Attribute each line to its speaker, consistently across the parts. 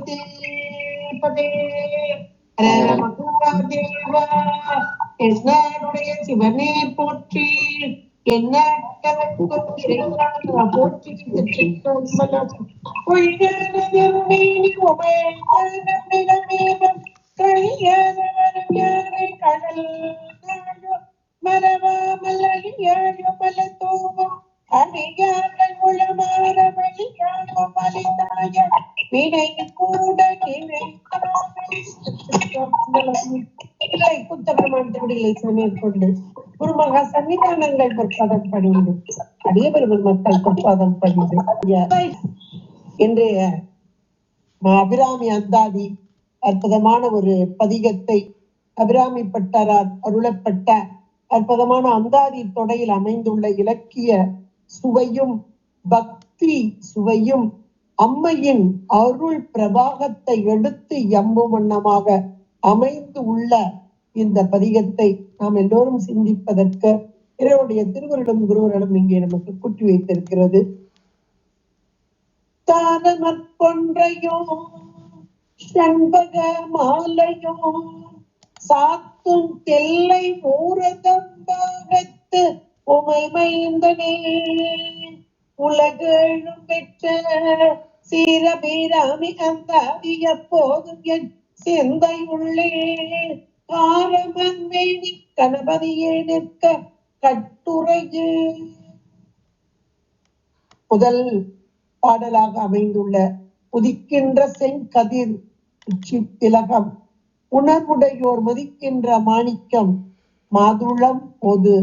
Speaker 1: பார்வதி பதே மகாதேவா. என்னாருடைய சிவனே போற்றி, என்னாட்டவர்க்கும் இறைவா போற்றி. கடல் மரவாமல் அழியாயோ மல தூவும் அழியாமல் உளமாற வழியாயோ மலிதாய வினை கூட குத்தகமானவில்லை மேற்கொண்டு குருமகா சன்னிதானங்கள் பொற்பாதம் பணிந்து அடியவர்கள் மக்கள் பொற்பாதம் பணிந்து இன்றைய அபிராமி அந்தாதி அற்புதமான ஒரு பதிகத்தை அபிராமி பட்டரால் அருளப்பட்ட அற்புதமான அந்தாதி தொடையில் அமைந்துள்ள இலக்கிய சுவையும் பக்தி சுவையும் அம்மையின் அருள் பிரபாகத்தை எடுத்து எம்பும் வண்ணமாக அமைந்து உள்ள இந்த பதிகத்தை நாம் எல்லோரும் சிந்திப்பதற்கு இறைவனுடைய திருவருடும் குருவரிடம் இங்கே நமக்கு கூட்டி வைத்திருக்கிறது. தாரமற்கொன்றையும் செண்பக மாலையும் சாத்தும் தெல்லை ஊரதம்பாகத்து உமை மைந்தனே உலகெழும் பெற்ற சீரபீராமி அந்தாதி எப்போதும் என் சிந்தை உள்ளே காரமன்மேனி கணபதியே நிற்க கட்டுரையே. முதல் பாடலாக அமைந்துள்ள உதிக்கின்ற செங்கதிர் உச்சி திலகம் உணர்வுடையோர் மதிக்கின்ற மாணிக்கம் மாதுளம் பொது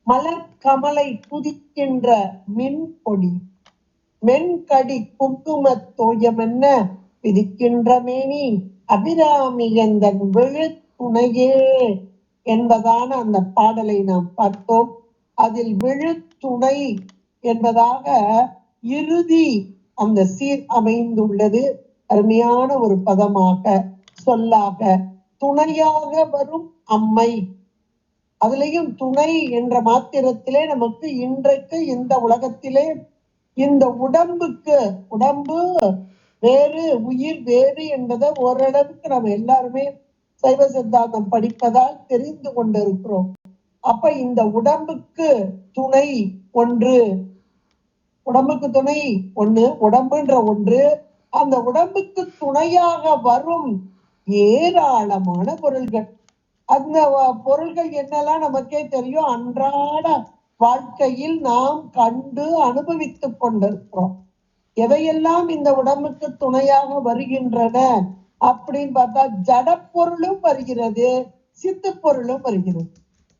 Speaker 1: மலர் கமலை துதிக்கின்ற மின் பொடி மென்கடி குங்கும தோயமென்ன விதிக்கின்ற மேனி அபிராமியந்தன் விழுத்துணையே என்பதான அந்த பாடலை நாம் பார்த்தோம். அதில் விழுத்துணை என்பதாக இறுதி அந்த சீர் அமைந்துள்ளது. அருமையான ஒரு பதமாக சொல்லாக துணையாக வரும் அம்மை. அதுலயும் துணை என்ற மாத்திரத்திலே நமக்கு இன்றைக்கு இந்த உலகத்திலே இந்த உடம்புக்கு உடம்பு வேறு உயிர் வேறு என்பதை ஓரளவுக்கு நம்ம எல்லாருமே சைவ சித்தாந்தம் படிப்பதால் தெரிந்து கொண்டிருக்கிறோம். அப்ப இந்த உடம்புக்கு துணை ஒன்று, உடம்புக்கு துணை ஒண்ணு, உடம்புன்ற ஒன்று, அந்த உடம்புக்கு துணையாக வரும் ஏராளமான பொருள்கள். அந்த பொருள்கள் என்னெல்லாம் நமக்கே தெரியும். அன்றாட வாழ்க்கையில் நாம் கண்டு அனுபவித்துக் கொண்டிருக்கிறோம். எவையெல்லாம் இந்த உடம்புக்கு துணையாக வருகின்றன அப்படின்னு பார்த்தா ஜடப்பொருளும் வருகிறது, சித்து பொருளும் வருகிறது.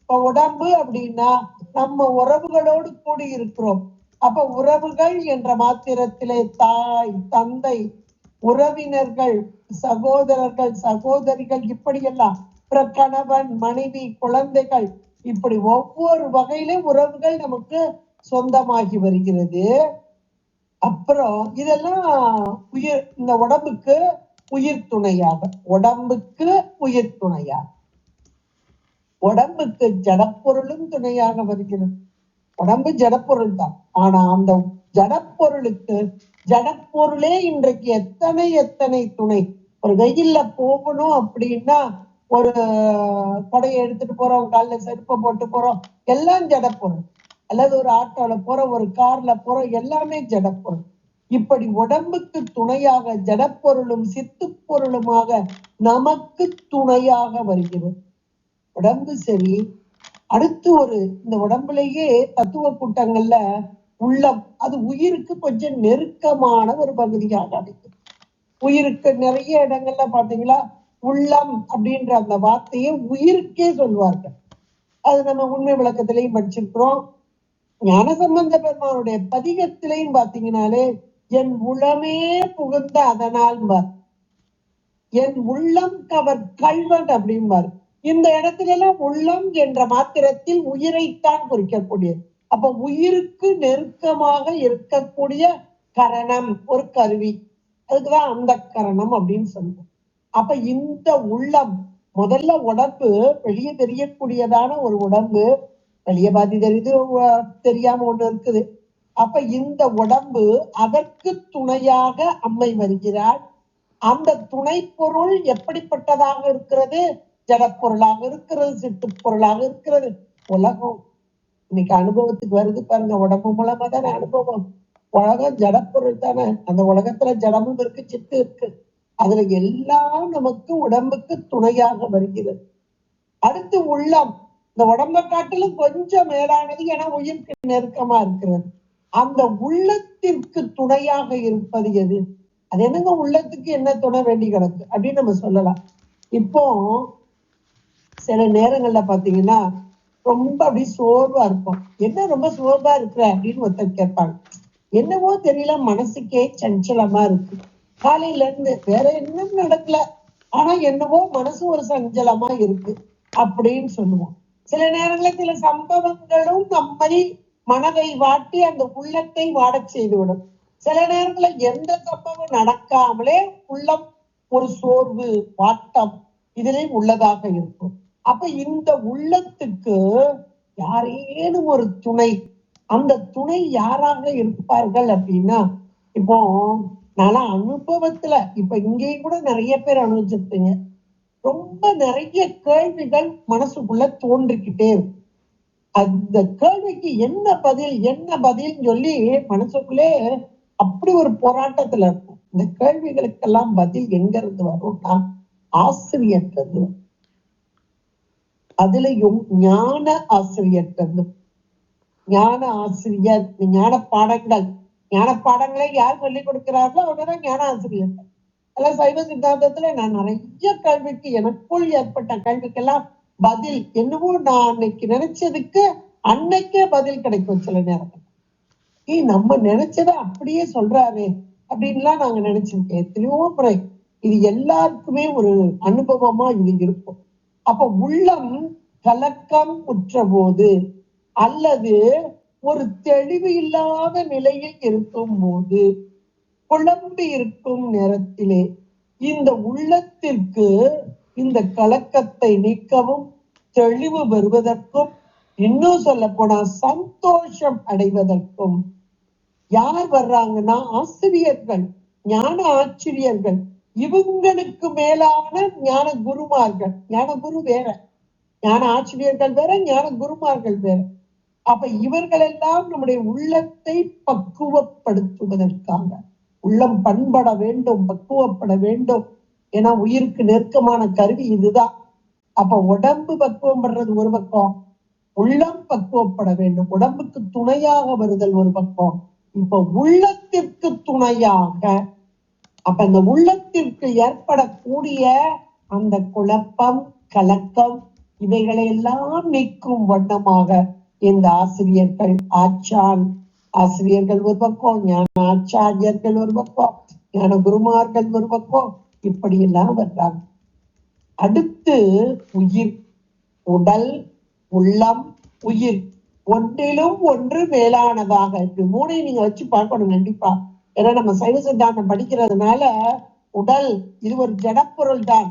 Speaker 1: இப்ப உடம்பு அப்படின்னா நம்ம உறவுகளோடு கூடி இருக்கிறோம். அப்ப உறவுகள் என்ற மாத்திரத்திலே தாய் தந்தை உறவினர்கள் சகோதரர்கள் சகோதரிகள் இப்படியெல்லாம் கணவன் மனைவி குழந்தைகள் இப்படி ஒவ்வொரு வகையிலும் உறவுகள் நமக்கு சொந்தமாகி வருகிறது. அப்புறம் இதெல்லாம் உயிர், இந்த உடம்புக்கு உயிர் துணையாக, உடம்புக்கு உயிர் துணையாக, உடம்புக்கு ஜடப்பொருளும் துணையாக வருகிறது. உடம்பு ஜடப்பொருள் தான். ஆனா அந்த ஜடப்பொருளுக்கு ஜடப்பொருளே இன்றைக்கு எத்தனை எத்தனை துணை. ஒரு வெயில்ல போகணும் அப்படின்னா ஒரு கொடையை எடுத்துட்டு போறோம், காலில் செருப்பை போட்டு போறோம், எல்லாம் ஜடப்பொருள். அல்லது ஒரு ஆட்டோல போறோம், ஒரு கார்ல போறோம், எல்லாமே ஜடப்பொருள். இப்படி உடம்புக்கு துணையாக ஜடப்பொருளும் சித்து பொருளுமாக நமக்கு துணையாக வருகிறது உடம்பு. சரி, அடுத்து ஒரு இந்த உடம்புலேயே தத்துவ கூட்டங்கள்ல உள்ளம், அது உயிருக்கு கொஞ்சம் நெருக்கமான ஒரு பகுதியாக அமைக்கும். உயிருக்கு நிறைய இடங்கள்ல பாத்தீங்களா உள்ளம் அப்படின்ற அந்த வார்த்தையை உயிருக்கே சொல்வார்கள். அது நம்ம உண்மை விளக்கத்திலையும் படிச்சிருக்கிறோம். ஞானசம்பந்த பெருமானுடைய பதிகத்திலையும் பாத்தீங்கன்னாலே என் உளமே புகுந்த அதனால் என் உள்ளம் கவர் கல்வன் அப்படின்பார். இந்த இடத்துல எல்லாம் உள்ளம் என்ற மாத்திரத்தில் உயிரைத்தான் குறிக்கக்கூடியது. அப்ப உயிருக்கு நெருக்கமாக இருக்கக்கூடிய கரணம் ஒரு கருவி, அதுக்குதான் அந்த கரணம் அப்படின்னு சொல்லுவோம். அப்ப இந்த உள்ளம் முதல்ல உடம்பு வெளியே தெரியக்கூடியதான ஒரு உடம்பு, வெளியே பாதி தெரியுது தெரியாம ஒண்ணு இருக்குது. அப்ப இந்த உடம்பு அதற்கு துணையாக அம்மை வருகிறாள். அந்த துணை பொருள் எப்படிப்பட்டதாக இருக்கிறது? ஜடப்பொருளாக இருக்கிறது, சிட்டு பொருளாக இருக்கிறது. உலகம் இன்னைக்கு அனுபவத்துக்கு வருது பாருங்க, உடம்பு மூலமா தானே அனுபவம். உலகம் ஜடப்பொருள் தானே. அந்த உலகத்துல ஜடமும் இருக்கு, சித்து இருக்கு. அதுல எல்லாம் நமக்கு உடம்புக்கு துணையாக வருகிறது. அடுத்து உள்ளம். இந்த உடம்பை காட்டிலும் கொஞ்சம் மேலானது, என உயிருக்கு நெருக்கமா இருக்கிறது. அந்த உள்ளத்திற்கு துணையாக இருப்பது எது? அது என்னங்க உள்ளத்துக்கு என்ன துணை வேண்டி கிடக்கு அப்படின்னு நம்ம சொல்லலாம். இப்போ சில நேரங்கள்ல பாத்தீங்கன்னா ரொம்ப அப்படி சோர்வா இருக்கும். என்ன ரொம்ப சோர்வா இருக்கிற அப்படின்னு ஒருத்தர் கேட்பாங்க. என்னவோ தெரியல, மனசுக்கே சஞ்சலமா இருக்கு. காலையில இருந்து வேற என்னும் நடக்கல, ஆனா என்னவோ மனசு ஒரு சஞ்சலமா இருக்கு அப்படின்னு சொல்லுவோம். சில நேரங்களில் சில சம்பவங்களும் நம்மை மனதை வாட்டி அந்த உள்ளத்தை வாடச் செய்துவிடும். சில நேரங்களில் எந்த சம்பவம் நடக்காமலே உள்ளம் ஒரு சோர்வு, வாட்டம் இதிலே உள்ளதாக இருக்கும். அப்ப இந்த உள்ளத்துக்கு யாரேனும் ஒரு துணை, அந்த துணை யாராக இருப்பார்கள் அப்படின்னா, இப்போ நான் அனுபவத்துல இப்ப இங்கேயும் கூட நிறைய பேர் அனுபவிச்சிருப்பீங்க. ரொம்ப நிறைய கேள்விகள் மனசுக்குள்ள தோன்றிக்கிட்டே இருக்கும். அந்த கேள்விக்கு என்ன பதில் என்ன பதில் சொல்லி மனசுக்குள்ளே அப்படி ஒரு போராட்டத்துல இருக்கும். இந்த கேள்விகளுக்கெல்லாம் பதில் எங்க இருந்து வரும்னா ஆசிரியர், அதுலயும் ஞான ஆசிரியர். ஞான ஆசிரியர், ஞான பாடங்களை யார் சொல்லிக் கொடுக்கிறார்களோ அவங்கதான் ஞான ஆசிரியர். அதான் சைவ சித்தாந்தத்துல நான் நிறைய கேள்விக்கு, எனக்குள் ஏற்பட்ட கேள்விக்கெல்லாம் பதில் என்னவோ நான் அன்னைக்கு நினைச்சதுக்கு அன்னைக்கே பதில் கிடைக்கும். சில நேரங்கள் நம்ம நினைச்சதை அப்படியே சொல்றாரு அப்படின்லாம் நாங்க நினைச்சிருக்கேன் எத்தனையோ முறை. இது எல்லாருக்குமே ஒரு அனுபவமா இது இருக்கும். அப்ப உள்ளம் கலக்கம் உற்ற போது அல்லது ஒரு தெளிவு இல்லாத நிலையில் இருக்கும் போது, குழம்பி இருக்கும் நேரத்திலே இந்த உள்ளத்திற்கு இந்த கலக்கத்தை நீக்கவும் தெளிவு வருவதற்கும், இன்னும் சொல்ல போனா சந்தோஷம் அடைவதற்கும் யார் வர்றாங்கன்னா ஆசிரியர்கள், ஞான ஆச்சரியர்கள். இவங்களுக்கு மேலான ஞான குருமார்கள். ஞான குரு வேற, ஞான ஆச்சரியர்கள் வேற, ஞான குருமார்கள் வேற. அப்ப இவர்கள் எல்லாம் நம்முடைய உள்ளத்தை பக்குவப்படுத்துவதற்காக, உள்ளம் பண்பட வேண்டும், பக்குவப்பட வேண்டும். ஏன்னா உயிருக்கு நெருக்கமான கருவி இதுதான். அப்ப உடம்பு பக்குவம் படுறது ஒரு பக்கம், உள்ளம் பக்குவப்பட வேண்டும். உடம்புக்கு துணையாக வருதல் ஒரு பக்கம், இப்ப உள்ளத்திற்கு துணையாக. அப்ப இந்த உள்ளத்திற்கு ஏற்படக்கூடிய அந்த குழப்பம், கலக்கம் இவைகளை எல்லாம் நீக்கும் வண்ணமாக இந்த ஆசிரியர்கள், ஆசிரியர்கள் ஒரு பக்கம், ஞான ஆச்சாரியர்கள் ஒரு பக்கம், ஞான குருமார்கள் ஒரு பக்கம், இப்படி எல்லாம் வர்றாங்க. அடுத்து உயிர், உடல், உள்ளம், உயிர், ஒன்றிலும் ஒன்று மேலானதாக. இப்படி மூணையும் நீங்க வச்சு பார்க்கணும் கண்டிப்பா. ஏன்னா நம்ம சைவ சித்தாந்தம் படிக்கிறதுனால உடல் இது ஒரு ஜடப்பொருள் தான்.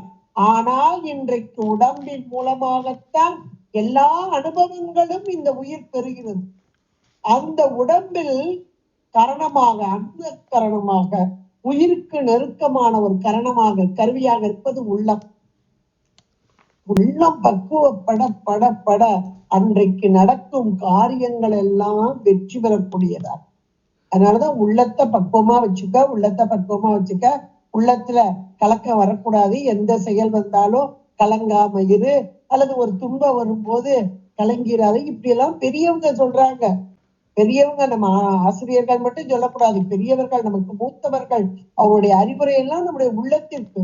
Speaker 1: ஆனால் இன்றைக்கு உடம்பின் மூலமாகத்தான் எல்லா அனுபவங்களும் இந்த உயிர் பெறுகிறது. அந்த உடம்பில் கரணமாக, அந்த கரணமாக, உயிருக்கு நெருக்கமான ஒரு கரணமாக, கருவியாக இருப்பது உள்ளம். உள்ளம் பக்குவப்பட பட பட அன்றைக்கு நடக்கும் காரியங்கள் எல்லாம் வெற்றி பெறக்கூடியதா. அதனாலதான் உள்ளத்தை பக்குவமா வச்சுக்க, உள்ளத்தை பக்குவமா வச்சுக்க. உள்ளத்துல கலக்கம் வரக்கூடாது. எந்த செயல் வந்தாலும் கலங்காம இரு, அல்லது ஒரு துன்பம் வரும்போது கலங்கிறாரு. இப்படி எல்லாம் பெரியவங்க சொல்றாங்க. பெரியவங்க நம்ம ஆசிரியர்கள் மட்டும் சொல்லக்கூடாது, பெரியவர்கள், நமக்கு மூத்தவர்கள், அவருடைய அறிவுரை எல்லாம் நம்முடைய உள்ளத்திற்கு.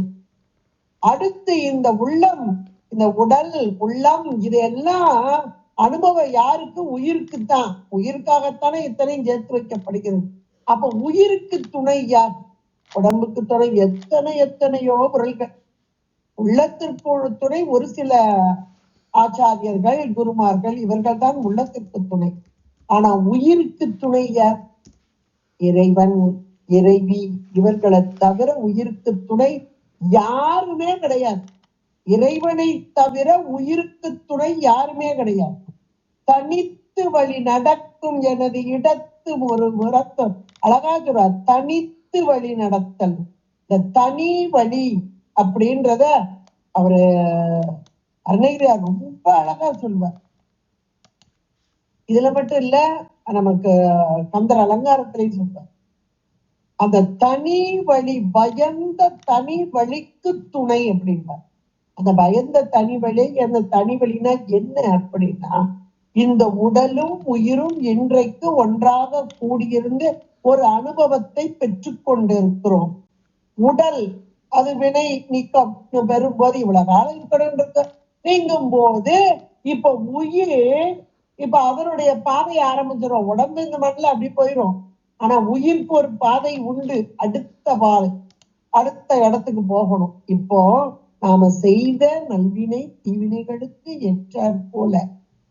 Speaker 1: அடுத்து இந்த உள்ளம், இந்த உடல், உள்ளம், இதையெல்லாம் அனுபவம் யாருக்கு? உயிருக்குத்தான். உயிருக்காகத்தானே இத்தனையும் சேர்த்து வைக்கப்படுகிறது. அப்ப உயிருக்கு துணை யார்? உடம்புக்கு துணை எத்தனையோ பொருள்கள். உள்ளத்திற்கு துணை ஒரு சில ஆச்சாரியர்கள், குருமார்கள், இவர்கள் தான் உள்ளத்திற்கு துணை. ஆனா உயிருக்கு துணை யார்? இறைவன், இறைவி, இவர்களை தவிர உயிருக்கு துணை யாருமே கிடையாது. இறைவனை தவிர உயிருக்கு துணை யாருமே கிடையாது. தனித்து வழி நடக்கும் எனது இடத்து ஒரு உரத்தம். அழகா சொல்றார், தனித்து வழி நடத்தல். இந்த தனி வழி அப்படின்றத அவரு அருணகிரியார் ரொம்ப அழகா சொல்வார். இதுல மட்டும் இல்ல, நமக்கு கந்தர் அலங்காரத்திலையும் சொல்வார். அந்த தனி வழி, பயந்த தனி வழிக்கு துணை அப்படின்பார். அந்த பயந்த தனி வழி, அந்த தனி வழினா என்ன அப்படின்னா, இந்த உடலும் உயிரும் இன்றைக்கு ஒன்றாக கூடியிருந்து ஒரு அனுபவத்தை பெற்றுக் கொண்டிருக்கிறோம். உடல் அது வினை நீக்கம் பெறும்போது இவ்வளவு காலம் இருக்கணும், நீங்கும் போது இப்ப உயிர் இப்ப அதனுடைய பாதையை ஆரம்பிச்சிடும். உடம்பு இந்த மண்ணில் அப்படி போயிடும். ஆனா உயிருக்கு ஒரு பாதை உண்டு, அடுத்த பாதை, அடுத்த இடத்துக்கு போகணும். இப்போ நாம செய்த நல்வினை தீவினைகளுக்கு ஏற்றாற் போல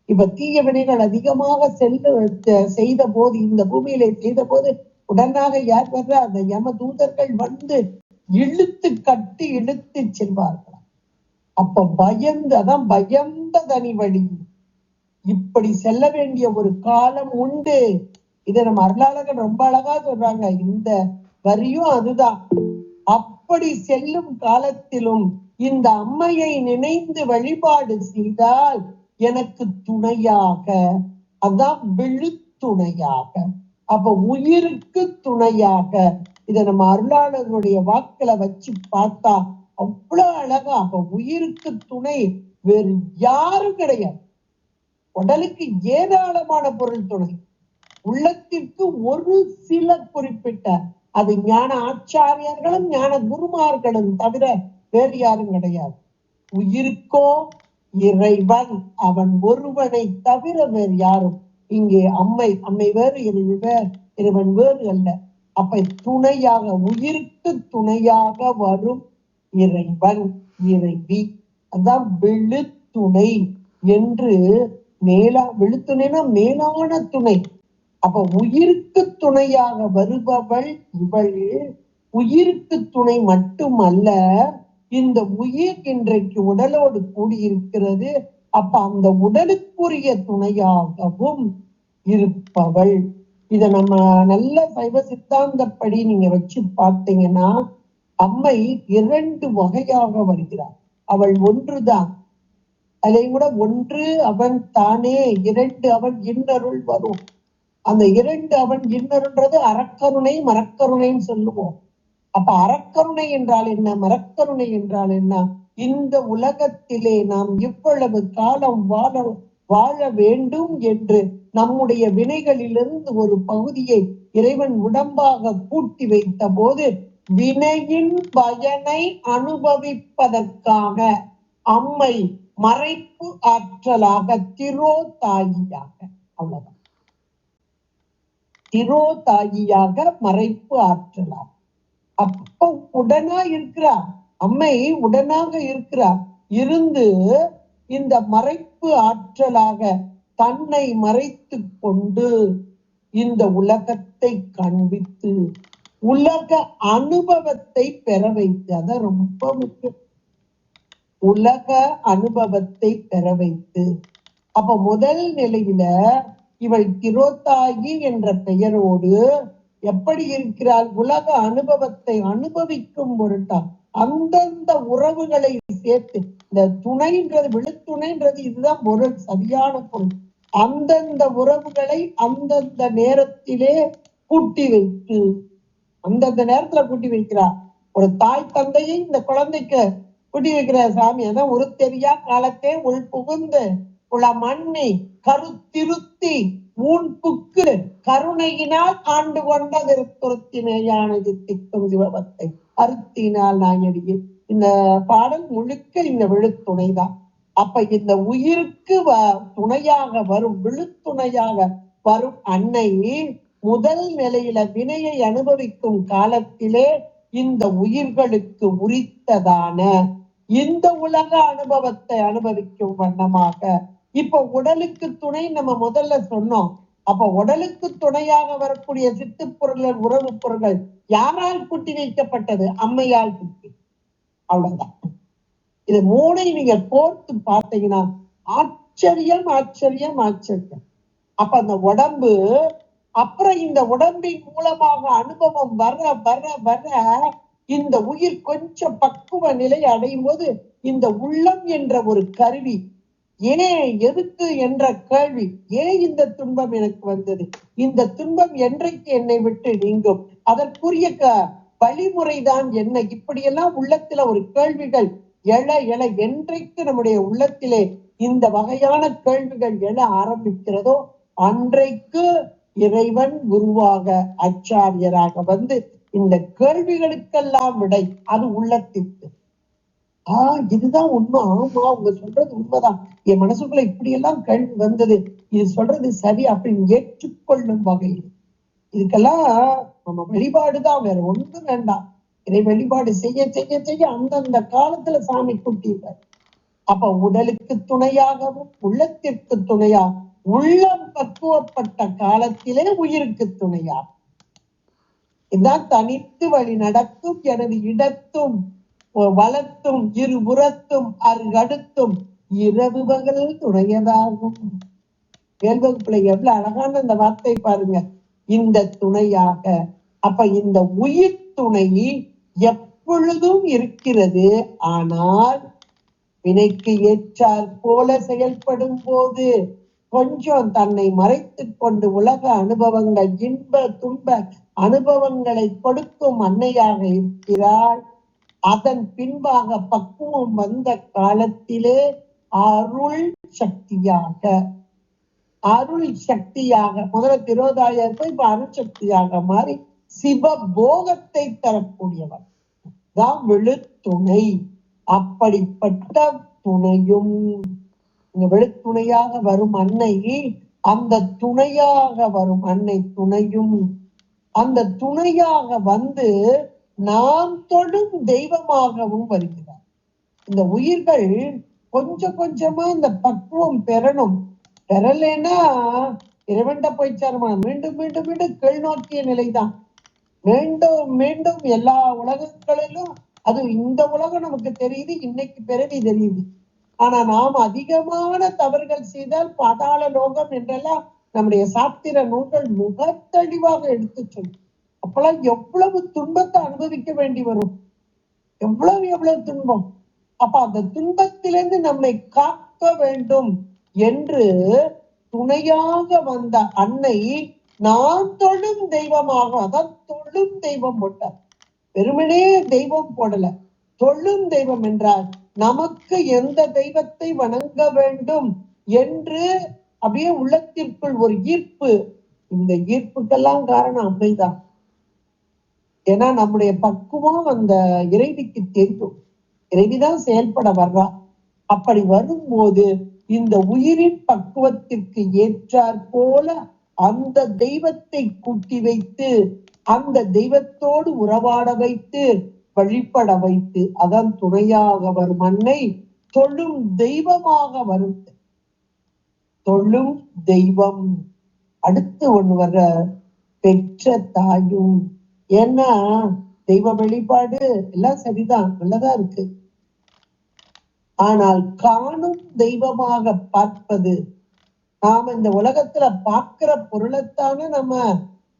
Speaker 1: இப்ப தீய வினைகள் அதிகமாக செய்த போது, இந்த பூமியில செய்த போது உடனாக யார் வர்ற அந்த யம தூதர்கள் வந்து இழுத்து கட்டி இழுத்து செல்வார்கள். அப்ப பயந்து, அதான் பயந்த தனி வழி, இப்படி செல்ல வேண்டிய ஒரு காலம் உண்டு. இதை நம்ம அருளாளர்கள் ரொம்ப அழகா சொல்றாங்க. இந்த வரியும் அதுதான். அப்படி செல்லும் காலத்திலும் இந்த அம்மையை நினைந்து வழிபாடு செய்தால் எனக்கு துணையாக, அதான் விழுத்துணையாக, அப்ப உயிருக்கு துணையாக. இதை நம்ம அருளாளர்களுடைய வாக்குல வச்சு பார்த்தா அவ்வளவு அழகா. அப்ப உயிருக்கு துணை வேறு யாரும் கிடையாது. உடலுக்கு ஏராளமான பொருள் துணை, உள்ளத்திற்கு ஒரு சில குறிப்பிட்ட, அது ஞான ஆச்சாரியர்களும் ஞான குருமார்களும் தவிர வேறு யாரும் கிடையாது. உயிருக்கோ இறைவன், அவன் ஒருவனை தவிர வேறு யாரும். இங்கே அம்மை வேறு, இறைவன் வேறு அல்ல. அப்ப துணையாக, உயிருக்கு துணையாக வரும் இறைவன் இறைவி, அதான் விழுத்துணை என்று. விழுத்துணைனா மேலான துணை. அப்ப உயிருக்கு துணையாக வருபவள் இவள். உயிருக்கு துணை மட்டுமல்ல, இந்த உயிர் இன்றைக்கு உடலோடு கூடியிருக்கிறது. அப்ப அந்த உடலுக்குரிய துணையாகவும் இருப்பவள். இத நம்ம நல்ல சைவ சித்தாந்தப்படி நீங்க வச்சு பார்த்தீங்கன்னா, அம்மை 2 வகையாக வருகிறார். அவள் ஒன்றுதான், அதை கூட ஒன்று அவன் தானே, 2 அவன் இன்னருள் வரும். அந்த 2 அவன் இன்னருன்றது அறக்கருணை மரக்கருணைன்னு சொல்லுவோம். அப்ப அறக்கருணை என்றால் என்ன, மரக்கருணை என்றால் என்ன? இந்த உலகத்திலே நாம் இவ்வளவு காலம் வாழ வேண்டும் என்று நம்முடைய வினைகளிலிருந்து ஒரு பகுதியை இறைவன் உடம்பாக கூட்டி வைத்த போது, வினையின் பயனை அனுபவிப்பதற்காக அம்மை மறைப்பு ஆற்றலாக திரோதாயியாக, அவ்வளவுதான், திரோதாயியாக மறைப்பு ஆற்றலாக அப்ப உடனா இருக்கிறார். அம்மை உடனாக இருக்கிறார். இருந்து இந்த மறைப்பு ஆற்றலாக தன்னை மறைத்து கொண்டு இந்த உலகத்தை காண்பித்து உலக அனுபவத்தை பெற வைத்து, அதான் ரொம்ப முக்கியம், உலக அனுபவத்தை பெற வைத்து. அப்ப முதல் நிலையில இவள் திரோதாயி என்ற பெயரோடு எப்படி இருக்கிறாள்? உலக அனுபவத்தை அனுபவிக்கும் பொருட்டா அந்தந்த உறவுகளை சேர்த்து, இந்த துணைன்றது விழுத்துணைன்றது இதுதான் பொருள், சரியான பொருள். அந்தந்த உறவுகளை அந்தந்த நேரத்திலே கூட்டி வைத்து, அந்தந்த நேரத்துல கூட்டி வைக்கிறார். ஒரு தாய் தந்தையை இந்த குழந்தைக்கு கூட்டி வைக்கிற சாமி. அதான் ஒரு தெரியா காலத்தே உள் புகுந்து உள்ள மண்ணி கருத்திருத்தி மூன்புக்கு கருணையினால் ஆண்டு கொண்ட திருத்துருத்தினேயானது திக்கும் சிவபத்தை அருத்தினால் நாயடியே. இந்த பாடல் முழுக்க இந்த விழுத்துணைதான். அப்ப இந்த உயிருக்கு துணையாக வரும், விழுத்துணையாக வரும் அன்னை முதல் நிலையில வினையை அனுபவிக்கும் காலத்திலே இந்த உயிர்களுக்கு உரித்ததான இந்த உலக அனுபவத்தை அனுபவிக்கும் வண்ணமாக இப்ப உடலுக்கு துணை நம்ம முதல்ல சொன்னோம். அப்ப உடலுக்கு துணையாக வரக்கூடிய சித்து பொருள்கள், உறவு பொருள்கள் யாரால் கூட்டி வைக்கப்பட்டது? அம்மையால் கூட்டி. அவ்வளவுதான். இது மூணை நீங்க கோர்த்து பார்த்தீங்கன்னா ஆச்சரியம் ஆச்சரியம் ஆச்சரியம். அப்ப அந்த உடம்பு, அப்புறம் இந்த உடம்பின் மூலமாக அனுபவம் வர வர வர இந்த உயிர் கொஞ்சம் பக்குவ நிலை அடையும் போது இந்த உள்ளம் என்ற ஒரு கருவி ஏன் எதுக்கு என்ற கேள்வி, ஏன் இந்த துன்பம் எனக்கு வந்தது, இந்த துன்பம் என்றைக்கு என்னை விட்டு நீங்கும், அதற்குரிய வழிமுறைதான் என்ன, இப்படியெல்லாம் உள்ளத்துல ஒரு கேள்விகள் எழ எழ என்றைக்கு நம்முடைய உள்ளத்திலே இந்த வகையான கேள்விகள் எழ ஆரம்பிக்கிறதோ அன்றைக்கு இறைவன் குருவாக ஆச்சாரியராக வந்து இந்த கேள்விகளுக்கெல்லாம் விடை அது உள்ளத்திற்கு. இதுதான் உண்மை. ஆமா, அவங்க சொல்றது உண்மைதான், என் மனசுக்குள்ள இப்படி எல்லாம் கேள்வி வந்தது, இது சொல்றது சரி அப்படின்னு ஏற்றுக்கொள்ளும் வகையில். இதுக்கெல்லாம் நம்ம வழிபாடுதான், வேற ஒன்றும் வேண்டாம். இதை வழிபாடு செய்ய செய்ய செய்ய அந்தந்த காலத்துல சாமி கூட்டிட்டார். அப்ப உடலுக்கு துணையாகவும் உள்ளத்திற்கு துணையா, உள்ளம் பக்குவப்பட்ட காலத்திலே உயிருக்கு துணையா. இதான் தனித்து வழி நடக்கும் எனது இடத்தும் வளர்த்தும் இருபுறத்தும் அருகடுத்தும் இரவு பகல் துணையதாகும். வேல்வகுப்புல எவ்வளவு அழகான அந்த வார்த்தை பாருங்க, இந்த துணையாக. அப்ப இந்த உயிர் துணை எப்பொழுதும் இருக்கிறது. ஆனால் வினைக்கு ஏற்றார் போல செயல்படும் போது கொஞ்சம் தன்னை மறைத்து கொண்டு உலக அனுபவங்கள் இன்ப துன்ப அனுபவங்களை கொடுக்கும் அன்னையாக இருக்கிறாள். அதன் பின்பாக பக்குவம் வந்த காலத்திலே அருள் சக்தியாக முதல்ல திரோதாயர் இப்ப அருள் சக்தியாக மாறி சிவபோகத்தை தரக்கூடியவர் தான் விழுத்துணை. அப்படிப்பட்ட துணையும் விழுத்துணையாக வரும் அன்னை, அந்த துணையாக வரும் அன்னை துணையும் அந்த துணையாக வந்து நாம் தொடும் தெய்வமாகவும் வருகிறார். இந்த உயிர்கள் கொஞ்சம் கொஞ்சமா இந்த பக்குவம் பெறணும். பெறலைன்னா இறைவன்ட போய் சேரமா மீண்டும் மீண்டும் மீண்டும் கீழ் நோக்கிய நிலைதான். மீண்டும் மீண்டும் எல்லா உலகங்களிலும், அது இந்த உலகம் நமக்கு தெரியுது, இன்னைக்கு பிறவி தெரியுது. ஆனா நாம் அதிகமான தவறுகள் செய்தால் பாதாள லோகம் என்றெல்லாம் நம்முடைய சாத்திர நூல்கள் மிக தெளிவாக எடுத்து சொல்லும். அப்பெல்லாம் எவ்வளவு துன்பத்தை அனுபவிக்க வேண்டி வரும், எவ்வளவு துன்பம். அப்ப அந்த துன்பத்திலிருந்து நம்மை காக்க வேண்டும் என்று துணையாக வந்த அன்னை நான் தொழும் தெய்வமாக, அதான் தொழும் தெய்வம் போட்டார். வெறுமனே தெய்வம் போடல, தொழும் தெய்வம் என்றால் நமக்கு எந்த தெய்வத்தை வணங்க வேண்டும் என்று அப்படியே உள்ளத்திற்குள் ஒரு ஈர்ப்பு. இந்த ஈர்ப்புக்கெல்லாம் காரணம் அம்மைதான். ஏன்னா நம்முடைய பக்குவம் அந்த இறைவிக்கு தெரியும், இறைவிதான் செயல்பட வர்றா. அப்படி வரும்போது இந்த உயிரின் பக்குவத்திற்கு ஏற்றாற் போல அந்த தெய்வத்தை கூட்டி வைத்து அந்த தெய்வத்தோடு உறவாட வைத்து வழிபட வைத்து அதன் துணையாக வரும் அன்னை தொழும் தெய்வமாக வரும். தொழும் தெய்வம். அடுத்து ஒண்ணு வர்ற பெற்ற தாயும். ஏன்னா தெய்வ வழிபாடு எல்லாம் சரிதான், நல்லதா இருக்கு. ஆனால் காணும் தெய்வமாக பார்ப்பது, நாம இந்த உலகத்துல பார்க்கிற பொருளைத்தானே நம்ம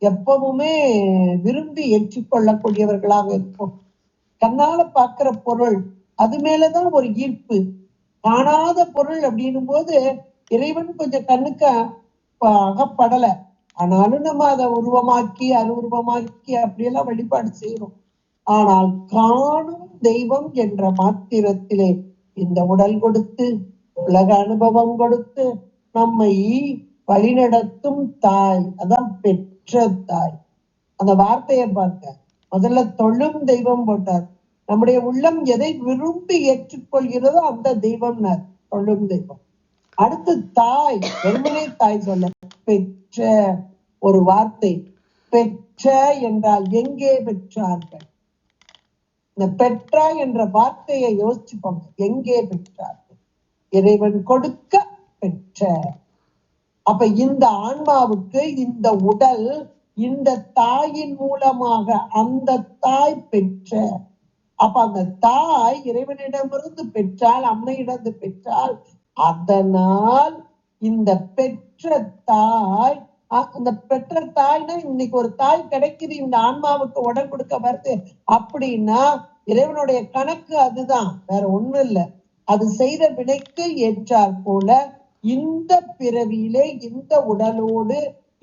Speaker 1: எப்பவுமே விரும்பி ஏற்றுக்கொள்ளக்கூடியவர்களாக இருப்போம். கண்ணால பார்க்கிற பொருள் அது மேலதான் ஒரு ஈர்ப்பு. காணாத பொருள் அப்படின்னும் போது இறைவன் கொஞ்சம் கண்ணுக்கு அகப்படலை, ஆனாலும் நம்ம அதை உருவமாக்கி அருவுருவமாக்கி அப்படியெல்லாம் வழிபாடு செய்யறோம். ஆனால் காணும் தெய்வம் என்ற மாத்திரத்திலே இந்த உடல் கொடுத்து உலக அனுபவம் கொடுத்து நம்மை வழிநடத்தும் தாய், அதான் பெற்ற தாய். அந்த வார்த்தையை பார்க்க முதல்ல தொழும் தெய்வம் போட்டார். நம்முடைய உள்ளம் எதை விரும்பி ஏற்றுக்கொள்கிறதோ அந்த தெய்வம் தொழும் தெய்வம். அடுத்து தாய், வெறுமனே தாய் சொல்ல பெற்ற ஒரு வார்த்தை. பெற்ற என்றால் எங்கே பெற்றார்கள்? இந்த பெற்றா என்ற வார்த்தையை யோசிச்சுக்கோங்க, எங்கே பெற்றார்கள்? இறைவன் கொடுக்க பெற்ற. அப்ப இந்த ஆன்மாவுக்கு இந்த உடல் இந்த தாயின் மூலமாக அந்த தாய் பெற்ற. அப்ப அந்த தாய் இறைவனிடமிருந்து பெற்றால், அம்மையிடந்து பெற்றால், அதனால் இந்த பெற்ற தாய் அந்த பெற்ற தாய்னா இன்னைக்கு ஒரு தாய் கிடைக்குது இந்த ஆன்மாவுக்கு உடல் கொடுக்க வருது அப்படின்னா இறைவனுடைய கணக்கு அதுதான், வேற ஒண்ணும் இல்லை. அது செய்த வினைக்கு ஏற்றாற் போல இந்த பிறவியிலே இந்த உடலோடு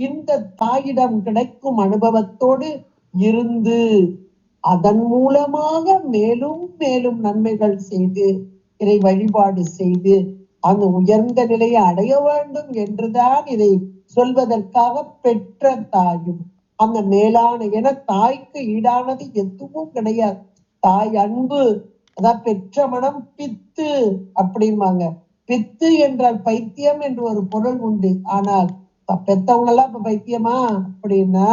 Speaker 1: இந்த தாயிடம் கிடைக்கும் அனுபவத்தோடு இருந்து அதன் மூலமாக மேலும் மேலும் நன்மைகள் செய்து இறை வழிபாடு செய்து அந்த உயர்ந்த நிலையை அடைய வேண்டும் என்றுதான் இதை சொல்வதற்காக பெற்ற தாயும் அந்த மேலான, என தாய்க்கு ஈடானது எதுவும் கிடையாது. தாய் அன்பு, அதான் பெற்ற மனம் பித்து அப்படிம்பாங்க. பித்து என்றால் பைத்தியம் என்று ஒரு பொருள் உண்டு. ஆனால் பெத்தவங்க எல்லாம் இப்ப பைத்தியமா அப்படின்னா,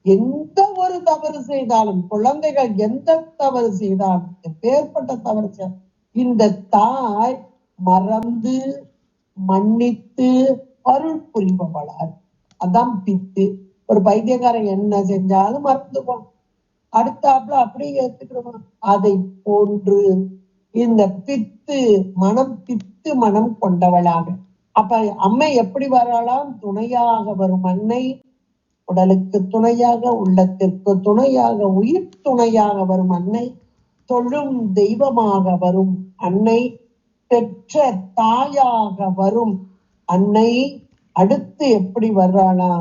Speaker 1: எந்த ஒரு தவறு செய்தாலும், குழந்தைகள் எந்த தவறு செய்தாலும், எப்பேற்பட்ட தவறு இந்த தாய் மறந்து மன்னித்து அருள் புரிபவளார். அதான் பித்து. ஒரு பைத்தியக்காரன் என்ன செஞ்சாலும் மறந்துவான், அடுத்தாப்புல அப்படியே ஏத்துக்கிடுவான். அதை போன்று இந்த பித்து மனம், பித்து மனம் கொண்டவளாக. அப்ப அம்மை எப்படி வரலாம்? துணையாக வரும் அன்னை, உடலுக்கு துணையாக, உள்ளத்திற்கு துணையாக, உயிர் துணையாக வரும் அன்னை, தொழும் தெய்வமாக வரும் அன்னை, பெற்ற தாயாக வரும் அன்னை. அடுத்து எப்படி வர்றானா,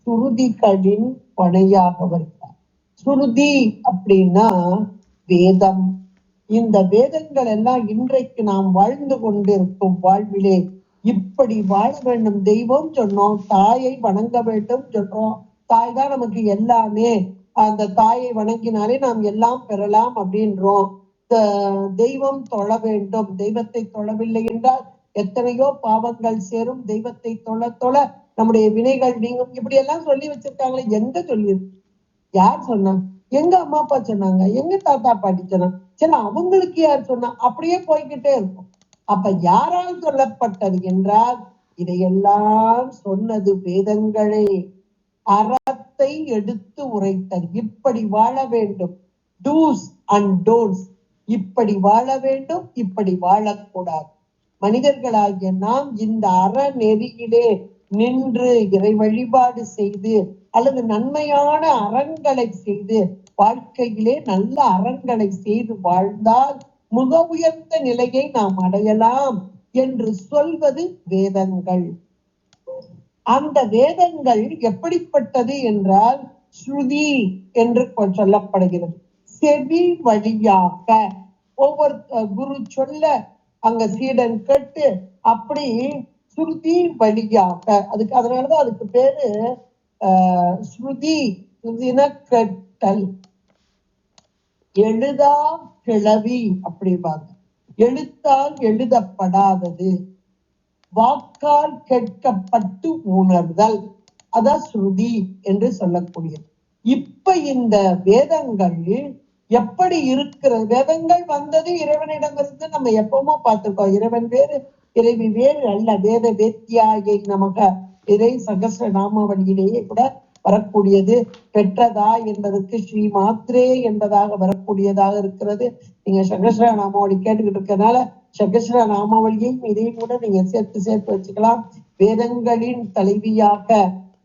Speaker 1: சுருதிகளின் பணையாக வருகிறார். சுருதி அப்படின்னா வேதம். இந்த வேதங்கள் எல்லாம் இன்றைக்கு நாம் வாழ்ந்து கொண்டிருக்கும் வாழ்விலே இப்படி வாழ வேண்டும். தெய்வம் சொன்னோம், தாயை வணங்க வேண்டும் சொல்றோம். தாய் தான் நமக்கு எல்லாமே, அந்த தாயை வணங்கினாலே நாம் எல்லாம் பெறலாம் அப்படின்றோம். தெய்வம் தொழ வேண்டும், தெய்வத்தை தொழவில்லை என்றால் எத்தனையோ பாவங்கள் சேரும், தெய்வத்தை தொழ தொழ நம்முடைய வினைகள் நீங்கும், இப்படி எல்லாம் சொல்லி வச்சிருக்காங்களே. எங்க சொல்லியிருக்கு? யார் சொன்னா? எங்க அம்மா அப்பா சொன்னாங்க, எங்க தாத்தா பாட்டி சொன்னாங்க, சரி அவங்களுக்கு யார் சொன்னா? அப்படியே போய்கிட்டே இருக்கும். அப்ப யாரால் சொல்லப்பட்டது என்றால் இதையெல்லாம் சொன்னது வேதங்களே. அறத்தை எடுத்து உரைத்தது. இப்படி வாழ வேண்டும், டூஸ் அண்ட் டோன்ட்ஸ். இப்படி வாழ வேண்டும், இப்படி வாழக்கூடாது. மனிதர்களாகிய நாம் இந்த அறநெறியிலே நின்று இறை வழிபாடு செய்து அல்லது நன்மையான அறங்களை செய்து வாழ்க்கையிலே நல்ல அறங்களை செய்து வாழ்ந்தால் மிக உயர்ந்த நிலையை நாம் அடையலாம் என்று சொல்வது வேதங்கள். அந்த வேதங்கள் எப்படிப்பட்டது என்றால் ஸ்ருதி என்று சொல்லப்படுகிறது. செவி வழியாக ஒவ்வொரு குரு சொல்ல அங்க சீடன் கேட்டு அப்படி ஸ்ருதி வழியாக, அதுக்கு அதனாலதான் அதுக்கு பேரு ஸ்ருதி. ஸ்ருதின கேட்டல். எழுதா கிளவி அப்படிம்பாங்க. எழுத்தால் எழுதப்படாதது, வாக்கால் கேட்கப்பட்டு உணர்தல், அதான் ஸ்ருதி என்று சொல்லக்கூடியது. இப்ப இந்த வேதங்கள் எப்படி இருக்கிறது? வேதங்கள் வந்தது இறைவனிடமிருந்து நம்ம எப்பவுமோ பார்த்திருக்கோம். இறைவன் வேறு இறைவி வேறு அல்ல. வேத வேத்தியாயை நமக இறை சகஸ்ர நாமாவளியிலேயே கூட வரக்கூடியது. பெற்றதா என்பதற்கு ஸ்ரீ மாத்ரே என்பதாக வரக்கூடியதாக இருக்கிறது. நீங்க சகஸ்ர நாமாவளி கேட்டுக்கிட்டு இருக்கனால சகஸ்ர நாமாவளியையும் இதையும் கூட நீங்க சேர்த்து வச்சுக்கலாம். வேதங்களின் தலைவியாக,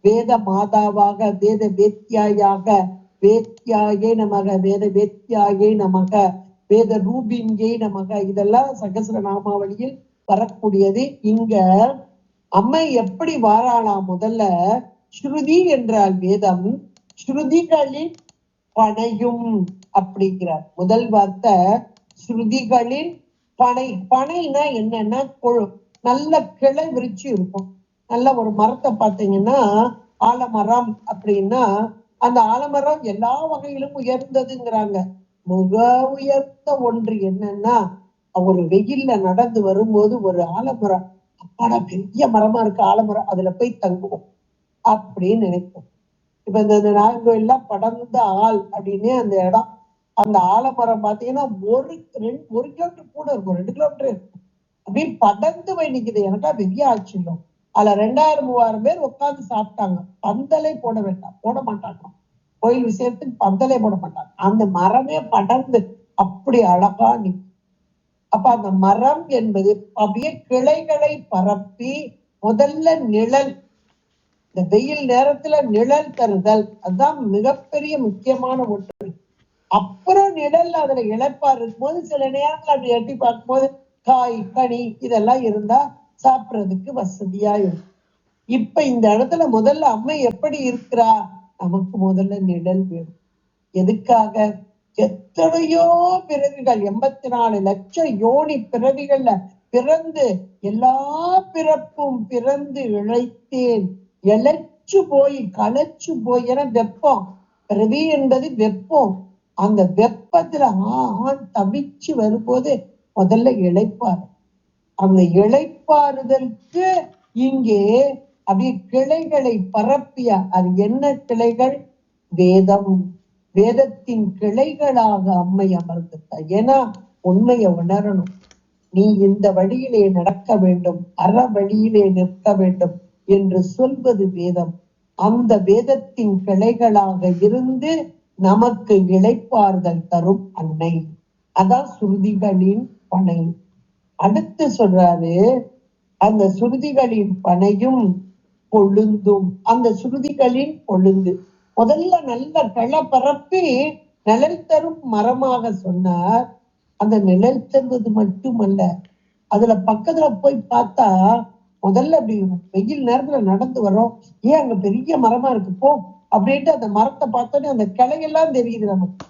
Speaker 1: வேத மாதாவாக, வேத வேத்தியாயாக, வேத்தியாயே நமக, வேத வேத்தியாயே நமக, வேத ரூபின்யே நமக, இதெல்லாம் சகஸ்ர நாமாவளியில் வரக்கூடியது. இங்க அம்மை எப்படி வாராளாம்? முதல்ல ஸ்ருதி என்றால் வேதம், ஸ்ருதிகளின் பனையும் அப்படிங்கிறார். முதல் வார்த்தை ஸ்ருதிகளின் பனை. பனைனா என்னன்னா நல்ல கிளை விரிச்சு இருக்கும். நல்ல ஒரு மரத்தை பார்த்தீங்கன்னா ஆலமரம் அப்படின்னா அந்த ஆலமரம் எல்லா வகையிலும் உயர்ந்ததுங்கிறாங்க. மிக உயர்ந்த ஒன்று என்னன்னா, ஒரு வெயில்ல நடந்து வரும்போது ஒரு ஆலமரம், அப்பாடா பெரிய மரமா இருக்கு ஆலமரம், அதுல போய் தங்குவோம் அப்படின்னு நினைப்போம். இப்ப இந்த நாகர்கோயில்லாம் படர்ந்த ஆள் அப்படின்னு அந்த இடம், அந்த ஆலமரம் பாத்தீங்கன்னா ஒரு கிலோமீட்டர் கூட இருக்கும், 2 கிலோமீட்டர் இருக்கும். அப்படின்னு படர்ந்து போய் நிக்குது. எனக்கா பெரிய ஆச்சரியம். அதுல 2000-3000 பேர் உட்கார்ந்து சாப்பிட்டாங்க. பந்தலே போட வேண்டாம், போட மாட்டாங்க. கோயில் விஷயத்துக்கு பந்தலே போட மாட்டாங்க. அந்த மரமே படர்ந்து அப்படி அழகா நிற்கும். அப்ப அந்த மரம் என்பது அப்படியே கிளைகளை பரப்பி முதல்ல நிழல், இந்த வெயில் நேரத்துல நிழல் தருதல், அதுதான் மிகப்பெரிய முக்கியமான ஒன்று. அப்புறம் நிழல் அதுல இழப்பாறு இருக்கும்போது சில நேரத்துல அப்படி எட்டி பார்க்கும்போது காய் கனி இதெல்லாம் இருந்தா சாப்பிடுறதுக்கு வசதியா இருக்கும். இப்ப இந்த இடத்துல முதல்ல அம்மை எப்படி இருக்கிறா? நமக்கு முதல்ல நிழல் வேணும். எதுக்காக? எத்தனையோ பிறவிகள், 84 லட்சம் யோனி பிறவிகள்ல பிறந்து எல்லா பிறப்பும் பிறந்து இழைத்தேன், இழைச்சு போய் களைச்சு போய், என வெப்பம், பிறவி என்பது வெப்பம். அந்த வெப்பத்துல ஆண் தவிச்சு வரும்போது முதல்ல இழைப்பாரு. அந்த இழைப்பாறுதலுக்கு இங்கே அப்படியே கிளைகளை பரப்பிய, அது என்ன கிளைகள்? வேதம். வேதத்தின் கிளைகளாக அம்மை அமர்ந்திருக்கார். ஏன்னா உண்மையை உணரணும். நீ இந்த வழியிலே நடக்க வேண்டும், அற வழியிலே நிற்க வேண்டும் என்று சொல்வது வேதம். அந்த வேதத்தின் கிளைகளாக இருந்து நமக்கு இளைப்பாறுதல் தரும் அன்னை. அதான் சுருதிகளின் பனை. அடுத்து சொல்றாரு, அந்த சுருதிகளின் பனையும் கொழுந்தும். அந்த சுருதிகளின் கொழுந்து முதல்ல நல்ல களை பரப்பி நிழல் தரும் மரமாக சொன்னார். அந்த நிழல் தருவது மட்டுமல்ல, அதுல பக்கத்துல போய் பார்த்தா முதல்ல அப்படி வெயில் நேரத்துல நடந்து வரோம், ஏன் அங்க பெரிய மரமா இருக்கு போ அப்படின்ட்டு அந்த மரத்தை பார்த்தோன்னே அந்த கிளையெல்லாம் தெரியுது நமக்கு.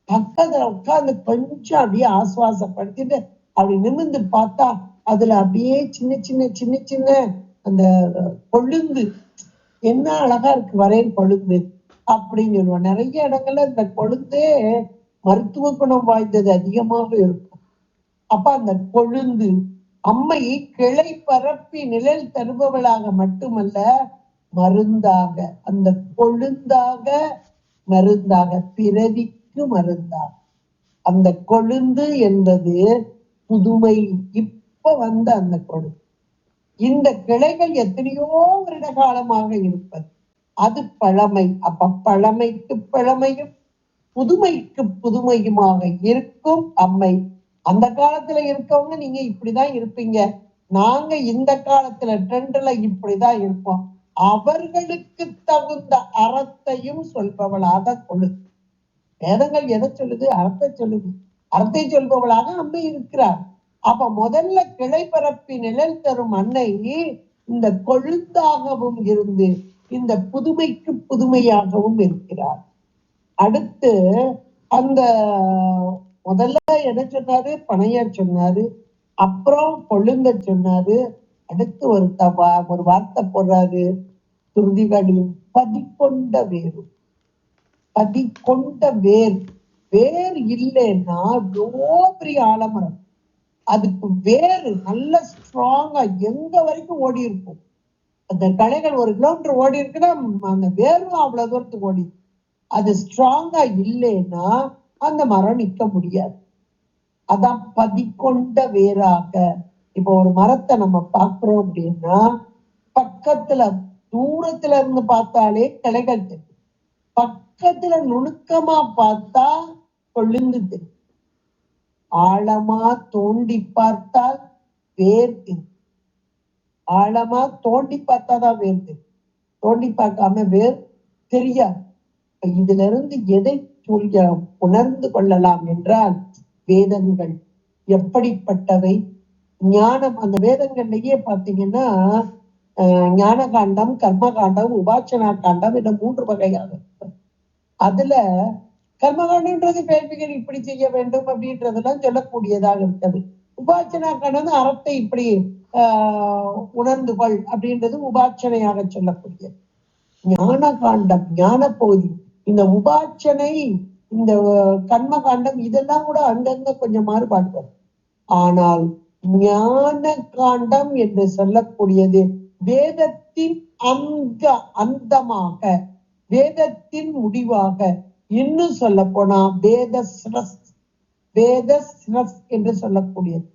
Speaker 1: பக்கத்துல உட்கார்ந்து கொஞ்சம் அப்படியே ஆசுவாசப்படுத்திட்டு அப்படி நிமிர்ந்து பார்த்தா அதுல அப்படியே சின்ன சின்ன சின்ன சின்ன அந்த கொழுந்து, என்ன அழகா இருக்கு வரேன் கொழுந்து அப்படின்னு சொல்லுவோம். நிறைய இடங்கள்ல இந்த கொழுந்தே மருத்துவ குணம் வாய்ந்தது அதிகமாக இருக்கும். அப்ப அந்த கொழுந்து அம்மை கிளை பரப்பி நிழல் தருபவளாக மட்டுமல்ல, மருந்தாக, அந்த கொழுந்தாக மருந்தாக, பிறவிக்கு மருந்தாக. அந்த கொழுந்து என்பது புதுமை, இப்ப வந்த அந்த கொழுந்து. இந்த கிளைகள் எத்தனையோ வருட காலமாக இருப்பது, அது பழமை. அப்ப பழமைக்கு பழமையும் புதுமைக்கு புதுமையுமாக இருக்கும் அம்மை. அந்த காலத்துல இருக்கவங்க நீங்க இப்படிதான் இருப்பீங்க, நாங்க இந்த காலத்துல ட்ரெண்ட்ல இப்படிதான் இருப்போம், அவர்களுக்கு தகுந்த அறத்தையும் சொல்பவளாக கொழுந்து. வேதங்கள் எதை சொல்லுது? அறத்தை சொல்லுது. அறத்தை சொல்பவளாக அம்மை இருக்கிறார். அப்ப முதல்ல கிளை பரப்பி நிழல் தரும் அன்னை இந்த கொழுந்தாகவும் இருந்து இந்த புதுமைக்கு புதுமையாகவும் இருக்கிறார். அடுத்து அந்த முதல்ல என்ன சொன்னாரு? பனைய சொன்னாரு, அப்புறம் கொழுந்த சொன்னாரு. அடுத்து ஒரு வார்த்தை போடுறாரு, சுருதிகளில் பதிக்கொண்ட வேறு. பதிக்கொண்ட வேர். வேர் இல்லைன்னா எவ்வளோ பெரிய ஆலமரம், அதுக்கு வேறு நல்ல ஸ்ட்ராங்கா எங்க வரைக்கும் ஓடி இருக்கும். அந்த களைகள் 1 கிலோமீட்டர் ஓடி இருக்குன்னா அந்த வேரும் அவ்வளவு தூரத்துக்கு ஓடி. அது ஸ்ட்ராங்கா இல்லைன்னா அந்த மரம் நிக்க முடியாது. அதான் பதிக்கொண்ட வேராக. இப்போ ஒரு மரத்தை நம்ம பார்க்கிறோம் அப்படின்னா பக்கத்துல தூரத்துல இருந்து பார்த்தாலே கிளைகள் தெரியும், பக்கத்துல நுணுக்கமா பார்த்தா கொழுந்து தெரியும், ஆழமா தோண்டி பார்த்தால் வேர் தெரியும். ஆழமா தோண்டி பார்த்தாதான் வேர் தெரியும், தோண்டி பார்க்காம வேர் தெரியாது. இதுல இருந்து எதை உணர்ந்து கொள்ளலாம் என்றால், வேதங்கள் எப்படிப்பட்டவை, ஞானம். அந்த வேதங்கள்லயே பாத்தீங்கன்னா ஞான காண்டம், கர்ம காண்டம், உபாசனா காண்டம் என்ற 3 வகையாக. அதுல கர்மகாண்டம்ன்றது கேள்விகள் இப்படி செய்ய வேண்டும் அப்படின்றதெல்லாம் சொல்லக்கூடியதாக இருக்கிறது. உபாசனா காண்டம் அறத்தை இப்படி உணர்ந்து கொள் அப்படின்றது உபாசனையாக சொல்லக்கூடியது. ஞான காண்டம், ஞான பகுதி, இந்த உபாசனை, இந்த கர்ம காண்டம் இதெல்லாம் கூட அங்கங்க கொஞ்சம் மாறுபாடு வரும். ஆனால் ஞான காண்டம் என்று சொல்லக்கூடியது வேதத்தின் அந்தமாக, வேதத்தின் முடிவாக. இன்னும் சொல்ல போனா வேத சிரஸ் என்று சொல்லக்கூடியது.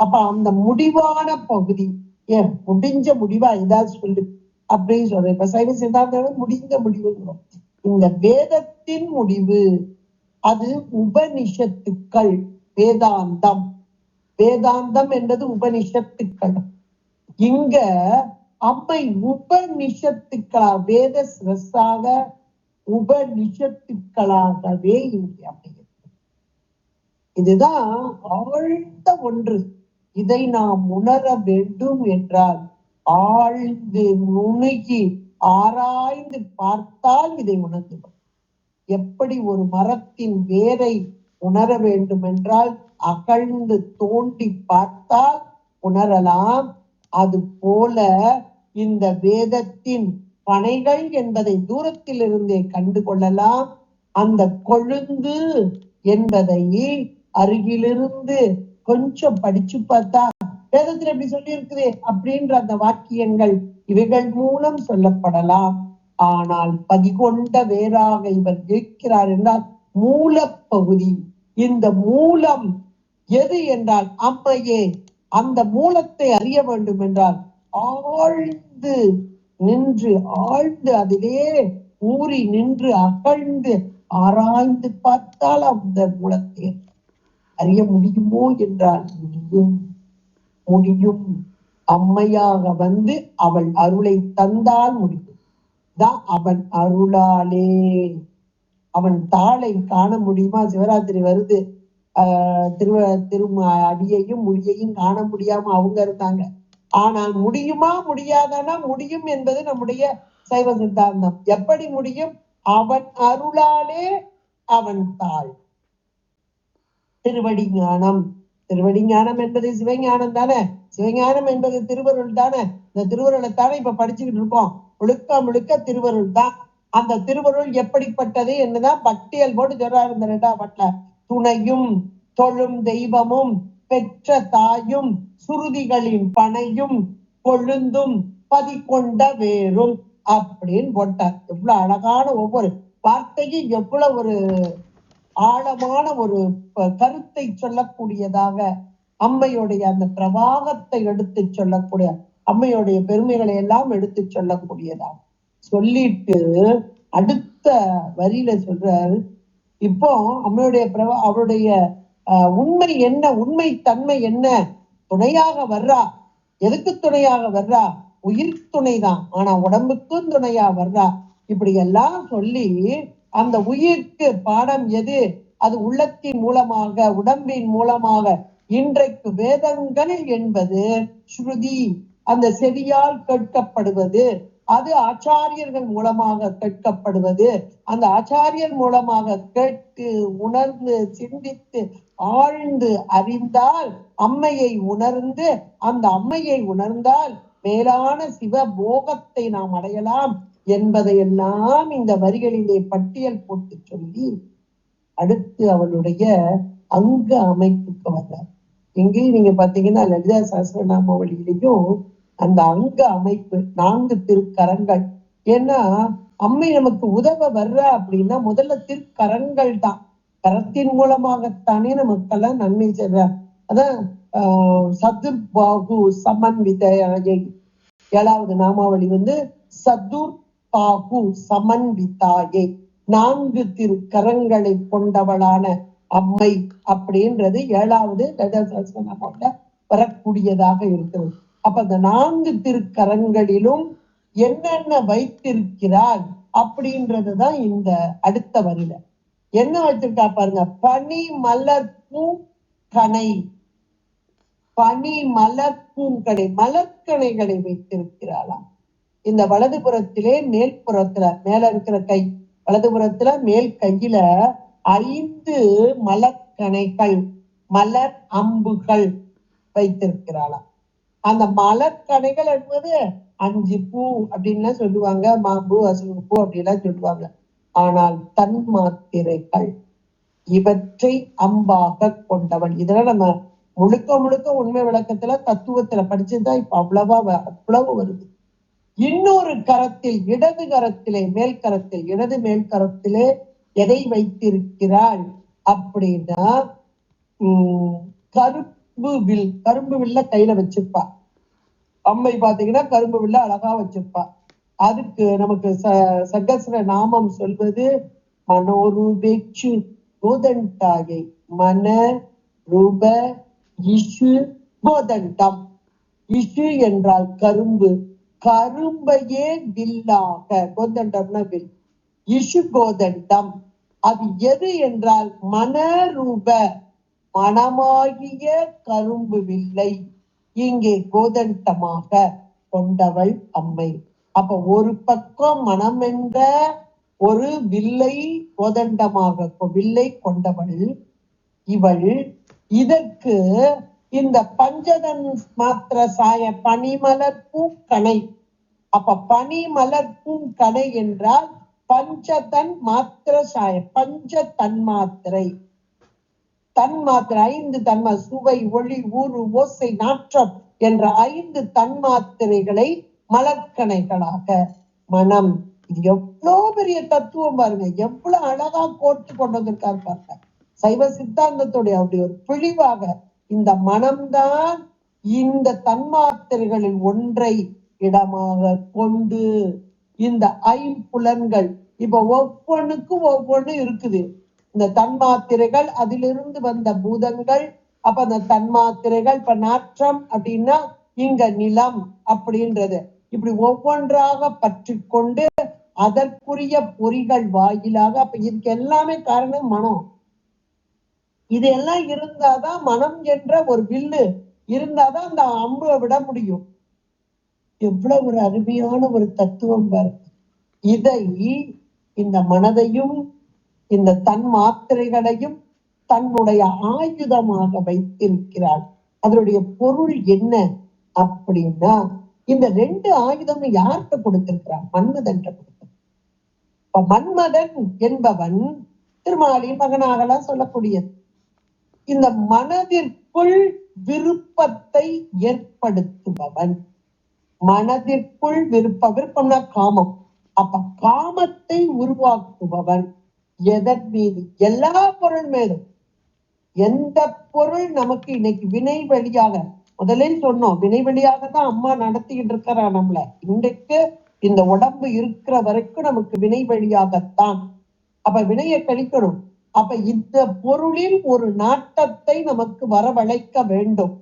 Speaker 1: அப்ப அந்த முடிவான பகுதி, ஏன் முடிஞ்ச முடிவா ஏதாவது சொல்லு அப்படின்னு சொல்றேன். இப்ப சைவ சித்தாந்தம் முடிந்த முடிவுங்கிறோம். இந்த வேதத்தின் முடிவு அது உபனிஷத்துக்கள். வேதாந்தம், வேதாந்தம் என்பது உபனிஷத்துக்கள். இங்க அம்மை உபநிஷத்துக்களாக வேத சிரஸாக உபநிஷத்துக்களாகவே இங்கே அமைகிறது. இதுதான் ஆழ்ந்த ஒன்று. இதை நாம் உணர வேண்டும் என்றால் ஆழ்ந்து நுணுகி ஆராய்ந்து பார்த்தால் இதை உணர்ந்து. எப்படி ஒரு மரத்தின் வேரை உணர வேண்டும் என்றால் அகழ்ந்து தோண்டி பார்த்தால் உணரலாம். அது போல இந்த வேதத்தின் பனைகள் என்பதை தூரத்தில் இருந்தே கண்டு கொள்ளலாம். அந்த கொழுந்து என்பதை அருகிலிருந்து கொஞ்சம் படிச்சு பார்த்தா வேதத்தில் எப்படி சொல்லி இருக்குது அப்படின்ற அந்த வாக்கியங்கள் இவைகள் மூலம் சொல்லப்படலாம். ஆனால் பதிகொண்ட வேறாக இவர் கேட்கிறார் என்றால் மூலப்பகுதி. இந்த மூலம் எது என்றால் அம்மையே. அந்த மூலத்தை அறிய வேண்டும் என்றால் ஆழ்ந்து நின்று ஆழ்ந்து அதிலே ஊறி நின்று அகழ்ந்து ஆராய்ந்து பார்த்தால் அந்த மூலத்தை அறிய முடியுமோ என்றால் முடியும். அம்மையாக வந்து அவள் அருளை தந்தால் முடியும். அவன் அருளாலே. அவன் தாளை காண முடியுமா? சிவராத்திரி வருது. அடியையும் முடியையும் காண முடியாம அவங்க இருந்தாங்க. ஆனால் முடியுமா முடியாதானா? முடியும் என்பது நம்முடைய சைவ சித்தாந்தம். எப்படி முடியும்? அவன் அருளாலே அவன் தாள். திருவடி ஞானம். திருவடி ஞானம் என்பது சிவஞானம் தானே. சிவஞானம் என்பது திருவருள் தானே. இந்த திருவருளை தானே இப்ப படிச்சுக்கிட்டு இருக்கோம். முழுக்க முழுக்க திருவருள் தான். அந்த திருவருள் எப்படிப்பட்டது என்னதான் பட்டியல் போட்டு சொல்றாரு இந்த 2ஆம் பாட்டுல. துணையும் தொழும் தெய்வமும் பெற்ற தாயும் சுருதிகளின் பனையும் கொழுந்தும் பதிகொண்ட வேறும் அப்படின்னு போட்டார். எவ்வளவு அழகான ஒவ்வொரு வார்த்தையும் எவ்வளவு ஒரு ஆழமான ஒரு கருத்தை சொல்லக்கூடியதாக, அம்மையுடைய அந்த பிரவாகத்தை எடுத்து சொல்லக்கூடிய, அம்மையுடைய பெருமைகளை எல்லாம் எடுத்து சொல்லக்கூடியதாக சொல்லிட்டு அடுத்த வரியில சொல்றாரு. இப்போ அம்மையுடைய அவருடைய உண்மை என்ன, உண்மை தன்மை என்ன? துணையாக வர்றா. எதுக்கு துணையாக வர்றா? உயிர் துணைதான். ஆனா உடம்புக்கும் துணையா வர்றா. இப்படி எல்லாம் சொல்லி அந்த உயிர்க்கு பாடம் எது? அது உள்ளத்தின் மூலமாக, உடம்பின் மூலமாக. இன்றைக்கு வேதங்கள் என்பது ஸ்ருதி, அந்த செவியால் கேட்கப்படுவது. அது ஆச்சாரியர்கள் மூலமாக கேட்கப்படுவது. அந்த ஆச்சாரியர் மூலமாக கேட்டு உணர்ந்து சிந்தித்து ஆழ்ந்து அறிந்தால் அம்மையை உணர்ந்து, அந்த அம்மையை உணர்ந்தால் மேலான சிவ போகத்தை நாம் அடையலாம் என்பதையெல்லாம் இந்த வரிகளிலே பட்டியல் போட்டு சொல்லி அடுத்து அவளுடைய அங்க அமைப்புக்கு வர்றார். எங்கேயும் நீங்க பாத்தீங்கன்னா லலிதா சஹஸ்ரநாமாவளியிலையும் அந்த அங்க அமைப்பு 4 திருக்கரங்கள். ஏன்னா அம்மை நமக்கு உதவ வர்ற அப்படின்னா முதல்ல திருக்கரங்கள் தான். கரத்தின் மூலமாகத்தானே நமக்கெல்லாம் நன்மை செய்றார். அதான் சதுர் பாகு சமன்விதையை 7வது நாமாவளி வந்து சதுர் பாகு சமன்விதாயை, 4 திருக்கரங்களை கொண்டவளான அம்மை அப்படின்றது 7வது லலிதா சஹஸ்ரநாமாவுல வரக்கூடியதாக இருக்கிறது. அப்ப அந்த 4 திருக்கரங்களிலும் என்னென்ன வைத்திருக்கிறாள் அப்படின்றதுதான் இந்த அடுத்த வரியில என்ன வச்சிருக்கா பாருங்க. பனி மலர் பூங்கனை, பனி மலர் பூங்கனை, மலர்கனைகளை வைத்திருக்கிறாளாம். இந்த வலதுபுறத்திலே மேல்புறத்துல மேல இருக்கிற கை, வலதுபுறத்துல மேல் கையில 5 மலர்கனைகள், மலர் அம்புகள் வைத்திருக்கிறாளாம். அந்த மலர்கனைகள் என்பது 5 பூ அப்படின்னு சொல்லுவாங்க, மாம்பூ அசுகு பூ அப்படிலாம் சொல்லுவாங்க. ஆனால் தன்மாத்திரைகள், இவற்றை அம்பாக கொண்டவன். இதெல்லாம் நம்ம முழுக்க முழுக்க உண்மை விளக்கத்துல தத்துவத்துல படிச்சுதான் இப்ப அவ்வளவு வருது. இன்னொரு கரத்தில், இடது கரத்திலே மேல் கரத்தில், இடது மேல் கரத்திலே எதை வைத்திருக்கிறாள் அப்படின்னா கரும்பு வில்ல கையில வச்சிருப்பா. அம்மை பாத்தீங்கன்னா கரும்பு வில்ல அழகா வச்சிருப்பா. அதுக்கு நமக்கு சகஸ்ர நாமம் சொல்வது மனோரூபேச்சு கோதண்டாயை, மன ரூப இஷு கோதண்டம். இஷு என்றால் கரும்பு, கரும்பையே வில்லாக, கோதண்டம்னா வில், இஷு கோதண்டம் அது எது என்றால் மனரூப, மனமாகிய கரும்பு வில்லை இங்கே கோதண்டமாக கொண்டவள் அம்மை. அப்ப ஒரு பக்கம் மனம் என்ற ஒரு வில்லை கோதண்டமாக வில்லை கொண்டவள் இவள். இதற்கு இந்த பஞ்சதன் மாத்திர சாய பனிமலர் பூக்கணை. அப்ப பனிமலர் பூங்கணை என்றால் பஞ்சதன் மாத்திர சாய, பஞ்ச தன்மாத்திரை, தன்மாத்திரை 5 தன்மா, சுவை, ஒளி, ஊறு, ஓசை, நாற்றம் என்ற 5 தன்மாத்திரைகளை மலர்கணைகளாக மனம். இது எவ்வளவு பெரிய தத்துவம் பாருங்க, எவ்வளவு அழகா கோர்த்து கொண்டு வந்திருக்காரு பாருங்க. சைவ சித்தாந்தத்துடைய அப்படி ஒரு பிழிவாக இந்த மனம்தான் இந்த தன்மாத்திரைகளில் ஒன்றை இடமாக கொண்டு இந்த ஐம்புலன்கள் இப்ப ஒவ்வொன்றுக்கும் ஒவ்வொன்று இருக்குது. இந்த தன்மாத்திரைகள் அதிலிருந்து வந்த பூதங்கள். அப்ப அந்த தன்மாத்திரைகள் இப்ப நாற்றம் அப்படின்னா இங்க நிலம் அப்படின்றது. இப்படி ஒவ்வொன்றாக பற்றி கொண்டு அதற்குரிய பொறிகள் வாயிலாக, அப்ப இதுக்கு எல்லாமே காரணம் மனம். இது எல்லாம் இருந்தாதான் மனம் என்ற ஒரு வில்லு இருந்தாதான் அந்த அம்புவை விட முடியும். எவ்வளவு ஒரு அருமையான ஒரு தத்துவம் பாருங்க. இதை இந்த மனதையும் இந்த தன் மாத்திரைகளையும் தன்னுடைய ஆயுதமாக வைத்திருக்கிறாள். அதனுடைய பொருள் என்ன அப்படின்னா, இந்த 2 ஆயுதம் யார்கிட்ட கொடுத்திருக்கிறான்? மன்மதன் கொடுத்திருக்கிறான். இப்ப மன்மதன் என்பவன் திருமாலின் மகனாகலாம் சொல்லக்கூடியது. இந்த மனதிற்குள் விருப்பத்தை ஏற்படுத்துபவன். மனதிற்குள் விருப்பம்னா காமம். அப்ப காமத்தை உருவாக்குபவன் எதன் மீது? எல்லா பொருள் மேலும். எந்த பொருள் நமக்கு இன்னைக்கு வினை வழியாக, முதலில் சொன்னோம், வினை வழியாக தான் அம்மா நடத்திக்கிட்டு இருக்கிறா நம்மள. இன்றைக்கு இந்த உடம்பு இருக்கிற வரைக்கும் நமக்கு வினை வழியாகத்தான். அப்ப வினையை கழிக்கணும். அப்ப இந்த பொருளில் ஒரு நாட்டத்தை நமக்கு வரவழைக்க வேண்டும்.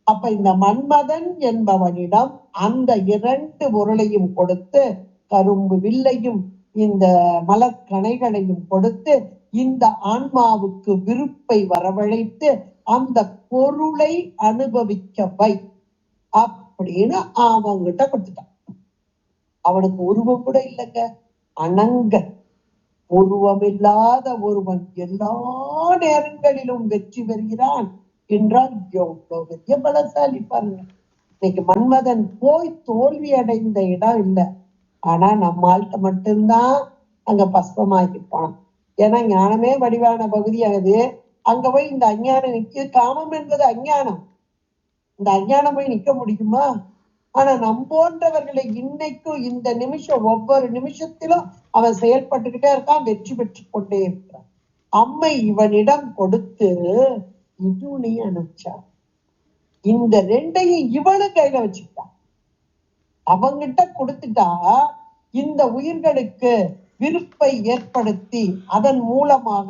Speaker 1: அப்ப இந்த மன்மதன் என்பவனிடம் அந்த 2 பொருளையும் கொடுத்து, கரும்பு வில்லையும் இந்த மலர்கணைகளையும் கொடுத்து இந்த ஆன்மாவுக்கு விருப்பை வரவழைத்து அந்த பொருளை அனுபவிக்க வை அப்படின்னு அவங்கிட்ட கொடுத்துட்டான். அவனுக்கு உருவம் கூட இல்லைங்க, அனங்க உருவமில்லாத ஒருவன் எல்லா நேரங்களிலும் வெற்றி பெறுகிறான் என்றால் எவ்வளவு பெரிய பலசாலி பாருங்க. இன்னைக்கு மன்மதன் போய் தோல்வி அடைந்த இடம் இல்லை. ஆனா நம்மால்கிட்ட மட்டும்தான் அங்க பஸ்பமாக்கி போனான். ஏன்னா ஞானமே வடிவான பகுதியாகுது. அங்க போய் இந்த அஞ்ஞானம் நிக்க, காமம் என்பது அஞ்ஞானம். இந்த அஞ்ஞானம் போய் நிக்க முடியுமா? ஆனா போன்றவர்களை இன்னைக்கும் இந்த நிமிஷம் ஒவ்வொரு நிமிஷத்திலும் அவன் செயல்பட்டுக்கிட்டே இருக்கான், வெற்றி பெற்று கொண்டே இருக்கிறான். அம்மை இவனிடம் கொடுத்து இதுனி அனுப்பிச்சா. இந்த 2ஐயும் இவனும் கையில வச்சுக்கிட்டான். அவங்கிட்ட கொடுத்துட்டா இந்த உயிர்களுக்கு விருப்பை ஏற்படுத்தி அதன் மூலமாக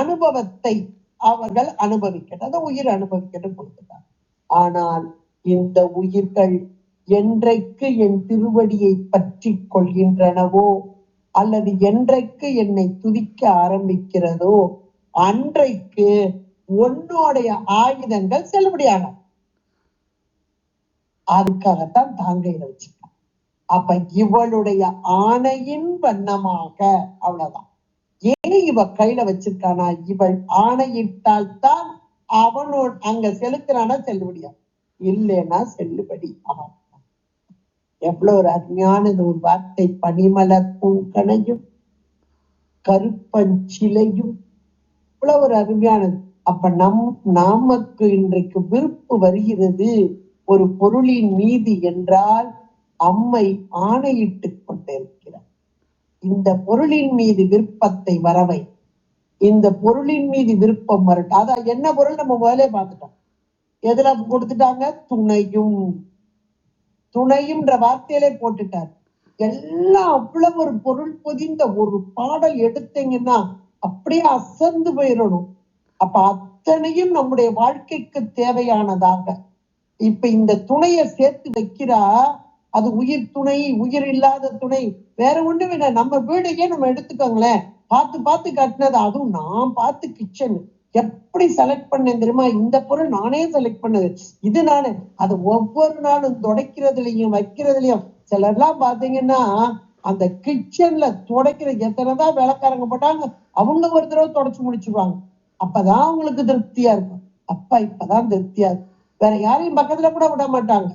Speaker 1: அனுபவத்தை அவர்கள் அனுபவிக்கணும், அந்த உயிர் அனுபவிக்கணும் கொடுத்துட்டார். ஆனால் இந்த உயிர்கள் என்றைக்கு என் திருவடியை பற்றி கொள்கின்றனவோ அல்லது என்றைக்கு என்னை துதிக்க ஆரம்பிக்கிறதோ அன்றைக்கு உன்னுடைய ஆயுதங்கள் செல்லுபடியாக. அதுக்காகத்தான் தாங்கையில வச்சுக்க. அப்ப இவளுடைய ஆணையின் வண்ணமாக, அவ்வளவுதான். ஏன் இவ கையில வச்சிருக்கானா? இவள் ஆணையிட்டால் தான் அவனோட அங்க செலுத்துறானா செல்லுபடியா, இல்லைன்னா செல்லுபடி ஆகும். எவ்வளவு ஒரு அருமையானது ஒரு வார்த்தை. பனிமலர் பூங்கணையும் கருப்பஞ்சிலையும் இவ்வளவு ஒரு அருமையானது. அப்ப நமக்கு இன்றைக்கு விருப்பு வருகிறது ஒரு பொருளின் மீது என்றால் அம்மை ஆணையிட்டு கொண்டிருக்கிறார். இந்த பொருளின் மீது விருப்பத்தை வரவை, இந்த பொருளின் மீது விருப்பம் வரட்டும். அதான் என்ன பொருள் நம்ம முதலே பார்த்துட்டோம். எதுல கொடுத்துட்டாங்க? துணையும். துணையும்ன்ற வார்த்தையிலே போட்டுட்டார். எல்லாம் அவ்வளவு ஒரு பொருள் பொதிந்த ஒரு பாடல் எடுத்தீங்கன்னா அப்படியே அசந்து போயிடணும். அப்ப அத்தனையும் நம்முடைய வாழ்க்கைக்கு தேவையானதாக. இப்ப இந்த துணையை சேர்த்து வைக்கிறா, அது உயிர் துணை, உயிர் இல்லாத துணை, வேற ஒண்ணும் இல்லை. நம்ம வீடையே நம்ம எடுத்துக்கோங்களேன், பார்த்து பார்த்து கட்டினது. அதுவும் நான் பார்த்து கிச்சன் எப்படி செலக்ட் பண்ணேன் தெரியுமா? இந்த பொருள் நானே செலக்ட் பண்ணது, இது நானு. அது ஒவ்வொரு நாளும் துடைக்கிறதுலயும் வைக்கிறதுலயும் சிலர்லாம் பாத்தீங்கன்னா அந்த கிச்சன்ல துடைக்கிற எத்தனைதான் வேலைக்காரங்க போட்டாங்க, அவங்க ஒரு தடவை தொடச்சு முடிச்சுடுவாங்க. அப்பதான் அவங்களுக்கு திருப்தியா இருக்கும். அப்பா இப்பதான் திருப்தியா இருக்கும். வேற யாரையும் பக்கத்துல கூட விட மாட்டாங்க.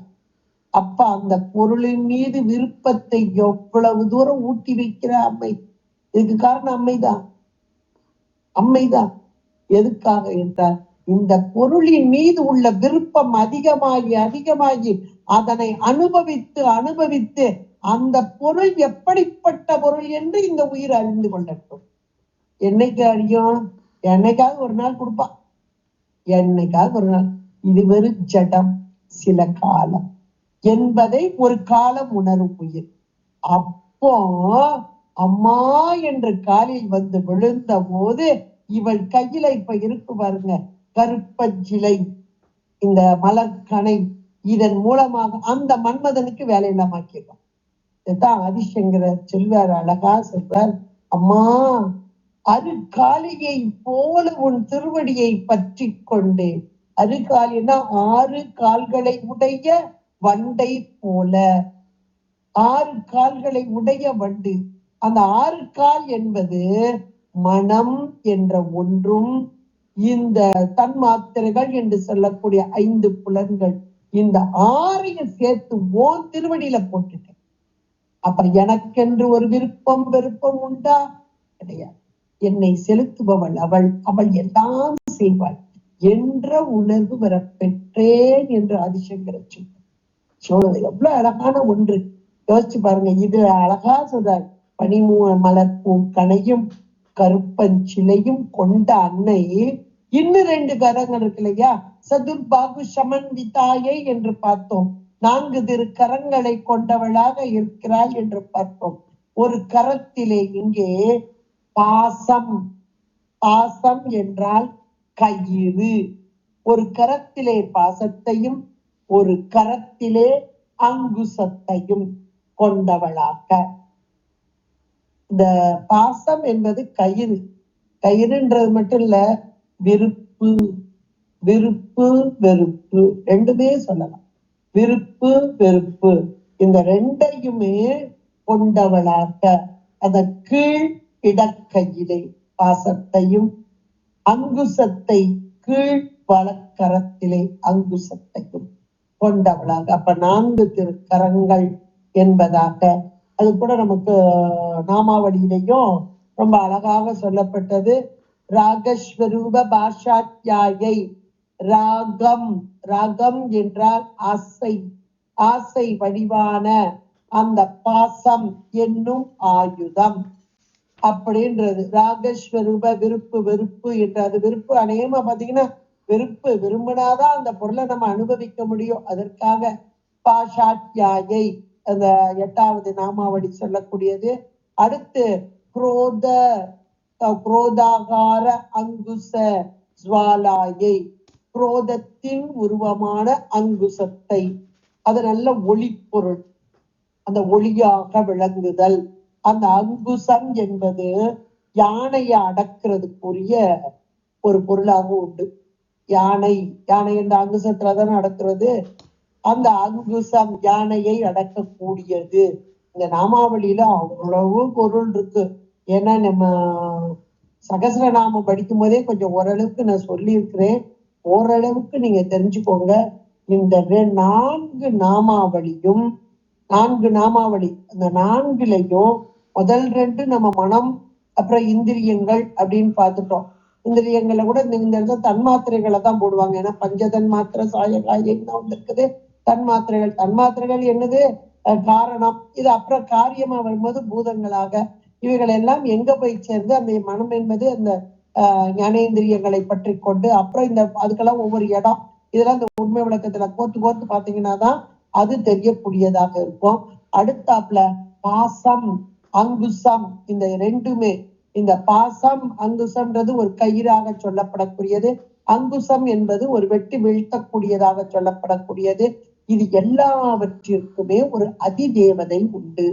Speaker 1: அப்ப அந்த பொருளின் மீது விருப்பத்தை எவ்வளவு தூரம் ஊட்டி வைக்கிற அம்மை. இதுக்கு காரணம் அம்மைதான். அம்மைதான். எதுக்காக என்றால் இந்த பொருளின் மீது உள்ள விருப்பம் அதிகமாகி அதிகமாகி அதனை அனுபவித்து அனுபவித்து அந்த பொருள் எப்படிப்பட்ட பொருள் என்று இந்த உயிர் அறிந்து கொள்ளட்டும். என்னைக்கு அறியும்? என்னைக்காவது ஒரு நாள் கொடுப்பான். என்னைக்காவது ஒரு நாள். இது வெறும் ஜடம், சில காலம் என்பதை ஒரு காலம் உணரும் உயிர். அப்போ அம்மா என்று காலில் வந்து விழுந்த போது இவள் கையில இப்ப இருக்கு பாருங்க, கருப்பஞ்சிலை, இந்த மலர்கனை, இதன் மூலமாக அந்த மன்மதனுக்கு வேலையில்லாமாக்கிடுவான். இதுதான் ஆதிசங்கர செல்வார் அழகா சொல்றார், அம்மா அருகாலியை போல உன் திருவடியை பற்றி கொண்டு. அருகாலினா 6 கால்களை உடைய வண்டை போல, 6 கால்களை உடைய வண்டு. அந்த 6 கால் என்பது மனம் என்ற ஒன்றும், இந்த தன்மாத்திரைகள் என்று சொல்லக்கூடிய 5 புலன்கள், இந்த 6ஐயும் சேர்த்து ஓன் திருவடியில போட்டுட்டேன். அப்ப எனக்கென்று ஒரு விருப்பம் வெறுப்பம் உண்டா? கிடையாது. என்னை செலுத்துபவள் அவள், அவள் எல்லாம் செய்வாள் என்ற உணர்வு வர பெற்றேன் என்று ஆதிசங்கர சொல்றது எவ்வளவு அழகான ஒன்று. யோசிச்சு பாருங்க. இது அழகா சொல்றார், பனிமூ மலர் பூக்கணையும் கருப்பஞ்சிலையும் கொண்ட அன்னை. இன்னும் 2 கரங்கள் இருக்கு இல்லையா? சதுர்பாகு சமன்விதாயை என்று பார்த்தோம். 4 திரு கரங்களை கொண்டவளாக இருக்கிறாள் என்று பார்த்தோம். ஒரு கரத்திலே இங்கே பாசம், பாசம் என்றால் கயிறு. ஒரு கரத்திலே பாசத்தையும் ஒரு கரத்திலே அங்குசத்தையும் கொண்டவளாக. இந்த பாசம் என்பது கயிறு. கயிறுன்றது மட்டும் இல்ல, விருப்பு, விருப்பு வெறுப்பு ரெண்டுமே சொல்லலாம். விருப்பு வெறுப்பு இந்த 2ஐயுமே கொண்டவளாக அத கீழ் இடக்கையிலே பாசத்தையும் அங்குசத்தை கீழ் வலக்கரத்திலே அங்குசத்தையும் கொண்டவளாக. அப்ப 4 திருக்கரங்கள் என்பதாக. அது கூட நமக்கு நாமாவளியிலையும் ரொம்ப அழகாக சொல்லப்பட்டது. ராகஸ்வரூப பாஷாத்யாயை. ராகம், ராகம் என்றால் ஆசை, ஆசை வடிவான அந்த பாசம் என்னும் ஆயுதம் அப்படின்றது. ராகஸ்வரூப விருப்பு வெறுப்பு என்ற அது விருப்பு அநேகமா பாத்தீங்கன்னா வெறுப்பு விரும்பினாதான் அந்த பொருளை நம்ம அனுபவிக்க முடியும். அதற்காக பாஷாத்யாயை அந்த 8வது நாமாவளி சொல்லக்கூடியது. அடுத்து குரோத, குரோதாகார அங்குச ஜுவாலாயை, குரோதத்தின் உருவமான அங்குசத்தை, அது நல்ல ஒளி பொருள், அந்த ஒளியாக விளங்குதல். அந்த அங்குசம் என்பது யானையை அடக்கிறதுக்குரிய ஒரு பொருளாக உண்டு. யானை, யானை என்ற அங்குசத்துலதானே அடக்கிறது. அந்த அங்குசம் யானையை அடக்கக்கூடியது. இந்த நாமாவளியில அவ்வளவு பொருள் இருக்கு. ஏன்னா நம்ம சகஸ்ரநாமம் படிக்கும் போதே கொஞ்சம் ஓரளவுக்கு நான் சொல்லி இருக்கிறேன். ஓரளவுக்கு நீங்க தெரிஞ்சுக்கோங்க. இந்த 4 நாமாவளியும், 4 நாமாவளி, அந்த 4லையும் முதல் 2 நம்ம மனம் அப்புறம் இந்திரியங்கள் அப்படின்னு பார்த்துட்டோம். இந்திரியங்களை கூட இந்த இடத்துல தன்மாத்திரைகளை தான் போடுவாங்க. ஏன்னா பஞ்சதன் மாத்திரை சாயகாயம் தான் வந்திருக்குது. தன்மாத்திரைகள், தன்மாத்திரைகள் என்னது? காரணம். இது அப்புறம் காரியமா வரும்போது பூதங்களாக. இவைகள் எல்லாம் எங்க போய் சேர்ந்து அந்த மனம் என்பது அந்த ஞானேந்திரியங்களை பற்றி கொண்டு அப்புறம் இந்த அதுக்கெல்லாம் ஒவ்வொரு இடம், இதெல்லாம் இந்த உண்மை விளக்கத்துல கோர்த்து கோர்த்து பாத்தீங்கன்னாதான் அது தெரியக்கூடியதாக இருக்கும். அடுத்தாப்புல பாசம் அங்குசம், இந்த 2மே, இந்த பாசம் அங்குசம்ன்றது ஒரு கயிறாக சொல்லப்படக்கூடியது. அங்குசம் என்பது ஒரு வெட்டி வீழ்த்தக்கூடியதாக சொல்லப்படக்கூடியது. இது எல்லாவற்றிற்குமே ஒரு அதிதேவதை உண்டு.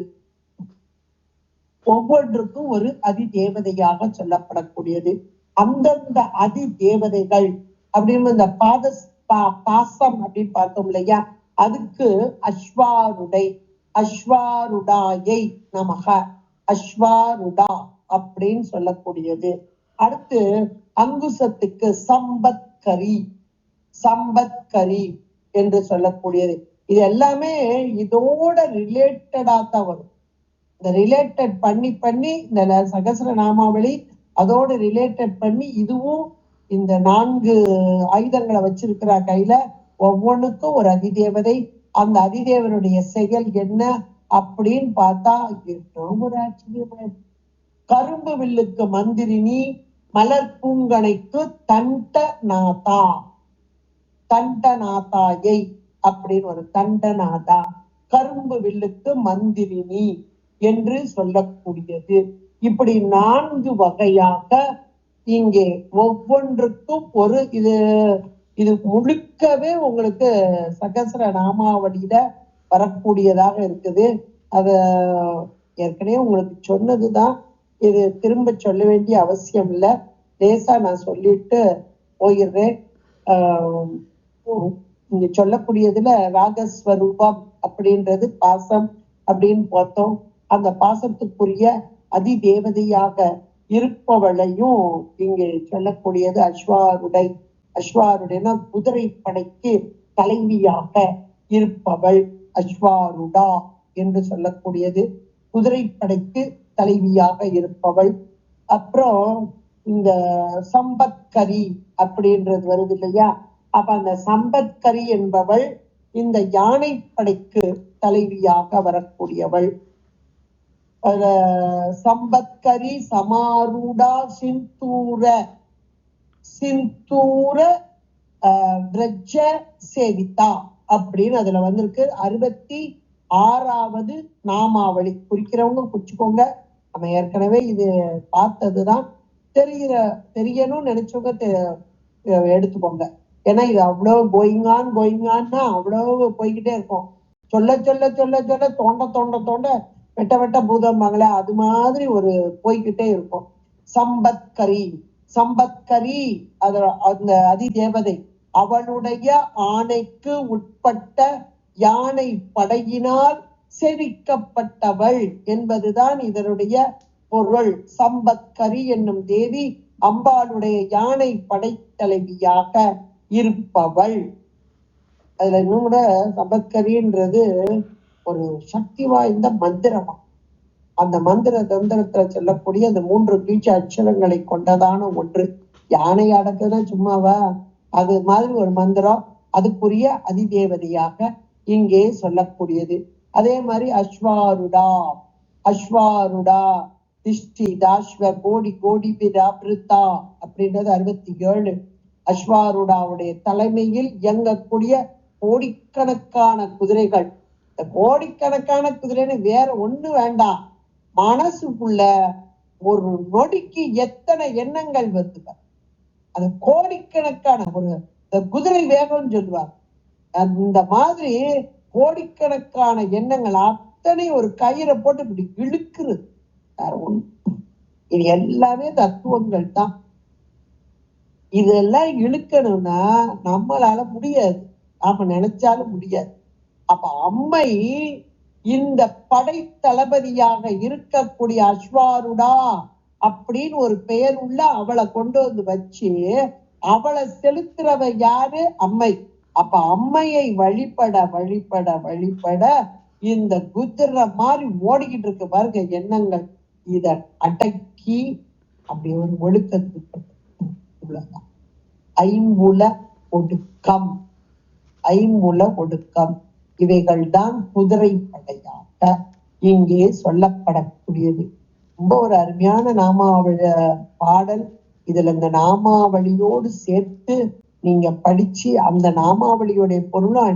Speaker 1: ஒவ்வொன்றுக்கும் ஒரு அதிதேவதையாக சொல்லப்படக்கூடியது. அந்தந்த அதிதேவதைகள் அப்படின்னு இந்த பாசம் அப்படின்னு பார்த்தோம் இல்லையா, அதுக்கு அஸ்வாருடை, அஸ்வாருடாயை நமக, அஸ்வாருடா அப்படின்னு சொல்லக்கூடியது. அடுத்து அங்குசத்துக்கு சம்பத்கரி, சம்பத்கரி என்று சொல்லக்கூடியது. இது எல்லாமே இதோட ரிலேட்டடா தான் வரும். இந்த ரிலேட்டட் பண்ணி பண்ணி இந்த சகஸ்ர நாமாவளி அதோட ரிலேட்டட் பண்ணி இதுவும் இந்த 4 ஆயுதங்களை வச்சிருக்கிற கையில ஒவ்வொன்றுக்கும் ஒரு அதிதேவதை. அந்த அதிதேவனுடைய செயல் என்ன அப்படின்னு பார்த்தா ஒரு ஆச்சரியமா. கரும்பு வில்லுக்கு மந்திரினி, மலர் பூங்கனைக்கு தண்டநாதா, தண்டநாதாயை அப்படின்னு ஒரு தண்டநாதா, கரும்பு வில்லுக்கு மந்திரினி என்று சொல்லக்கூடியது. இப்படி 4 வகையாக இங்கே ஒவ்வொன்றுக்கும் ஒரு இது முழுக்கவே உங்களுக்கு சகஸ்ர நாமாவளியில வரக்கூடியதாக இருக்குது. அத ஏற்கனவே உங்களுக்கு சொன்னதுதான், இது திரும்ப சொல்ல வேண்டிய அவசியம் இல்லை. லேசா நான் சொல்லிட்டு போயிடுறேன். இங்க சொல்லக்கூடியதுல ராகஸ்வரூபம் அப்படின்றது பாசம் அப்படின்னு பார்த்தோம். அந்த பாசத்துக்குரிய அதிதேவதையாக இருப்பவளையும் இங்கே சொல்லக்கூடியது அஸ்வாருடை. அஸ்வாருடைனா குதிரை படைக்கு தலைவியாக இருப்பவள் அஸ்வாருடா என்று சொல்லக்கூடியது, குதிரை படைக்கு தலைவியாக இருப்பவள். அப்புறம் இந்த சம்பத்கரி அப்படின்றது வருது இல்லையா, அப்ப அந்த சம்பத்கரி என்பவள் இந்த யானை படைக்கு தலைவியாக வரக்கூடியவள். சம்பத்கரி சமாரூடா சிந்தூர, சிந்தூர விரஜ சேவிதா அப்படின்னு அதுல வந்திருக்கு. 66வது நாமாவளி. குறிக்கிறவங்க குறிச்சுக்கோங்க. நம்ம ஏற்கனவே இது பார்த்ததுதான். தெரியணும்னு நினைச்சவங்க எடுத்துக்கோங்க. ஏன்னா இது அவ்வளவு கோயிங்கான்னா அவ்வளவு போய்கிட்டே இருக்கும். சொல்ல சொல்ல சொல்ல சொல்ல தோண்ட தோண்ட தோண்ட வெட்ட வெட்ட பூதமாங்களே, அது மாதிரி ஒரு போய்கிட்டே இருக்கும். சம்பத்கரி, சம்பத்கரி அந்த அதிதேவதை அவளுடைய ஆணைக்கு உட்பட்ட யானை படையினால் செவிக்கப்பட்டவள் என்பதுதான் இதனுடைய பொருள். சம்பத்கரி என்னும் தேவி அம்பாளுடைய யானை படைத்தலைவியாக இருப்பவள். அதுல இன்னும் கூட சம்பத்கரின்றது ஒரு சக்தி வாய்ந்த மந்திரமா. அந்த மந்திர தந்திரத்துல சொல்லக்கூடிய அந்த 3 பீஜ அட்சரங்களை கொண்டதான ஒன்று. யானை அடக்குதுன்னா சும்மாவா, அது மாதிரி ஒரு மந்திரம். அதுக்குரிய அதிதேவதையாக இங்கே சொல்லக்கூடியது. அதே மாதிரி அஸ்வாருடா, அஸ்வாருடா திஷ்டி தாஸ்வ கோடி கோடி பிராபிருத்தா அப்படின்றது 67. அஸ்வாருடாவுடைய தலைமையில் இயங்கக்கூடிய கோடிக்கணக்கான குதிரைகள். இந்த கோடிக்கணக்கான குதிரைன்னு வேற ஒண்ணு வேண்டாம், மனசுக்குள்ள ஒரு நொடிக்கு எத்தனை எண்ணங்கள் வருது. அது கோடிக்கணக்கான ஒரு குதிரை வேகம்னு சொல்லுவாங்க. அந்த மாதிரி கோடிக்கணக்கான எண்ணங்கள் அத்தனை ஒரு கயிறை போட்டு இப்படி இழுக்கிறது. இது எல்லாமே தத்துவங்கள் தான். இதெல்லாம் இழுக்கணும்னா நம்மளால முடியாது, நாம நினைச்சாலும் முடியாது. அப்ப அம்மை இந்த படை தளபதியாக இருக்கக்கூடிய அஸ்வாருடா அப்படின்னு ஒரு பெயர் உள்ள அவளை கொண்டு வந்து வச்சு அவளை செலுத்துறவ யாரு? அம்மை. அப்ப அம்மையை வழிபட வழிபட வழிபட இந்த குதிரை மாதிரி ஓடிக்கிட்டு இருக்கு பாருங்க எண்ணங்கள். இத அடக்கி அப்படி ஒரு ஒழுக்கத்துக்கு ஐம்புல ஒடுக்கம், ஐம்புல ஒடுக்கம் இவைகள் தான் குதிரை படையாக இங்கே சொல்லப்படக்கூடியது. ரொம்ப ஒரு அருமையான நாமாவளி பாடல். இதுல இந்த நாமாவளியோடு சேர்த்து நீங்க படிச்சு அந்த நாமாவளியோடைய பொருளும்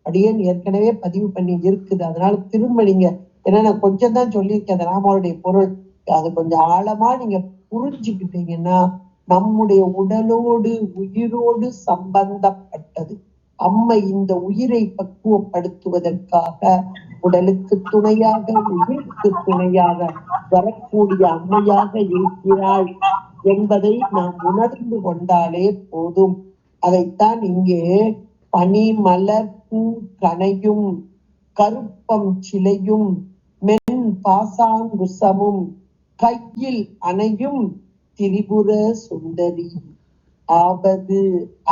Speaker 1: அடியேன் ஏற்கனவே பதிவு பண்ணி இருக்குது. அதனால திரும்ப நீங்க, ஏன்னா நான் கொஞ்சம் தான் சொல்லியிருக்கேன் அந்த நாமாவுடைய பொருள், அது கொஞ்சம் ஆழமா நீங்க புரிஞ்சுக்கிட்டீங்கன்னா நம்முடைய உடலோடு உயிரோடு சம்பந்தப்பட்டது. அம்மை இந்த உயிரை பக்குவப்படுத்துவதற்காக உடலுக்கு துணையாக உயிருக்கு துணையாக வரக்கூடிய அம்மையாக இருக்கிறாள் என்பதை நாம் உணர்ந்து கொண்டாலே போதும். அதைத்தான் இங்கே பனி மலர் பூ கனையும் கருப்பம் சிலையும் மென் பாசாங்குசமும் கையில் அணையும் திரிபுர சுந்தரி ஆவது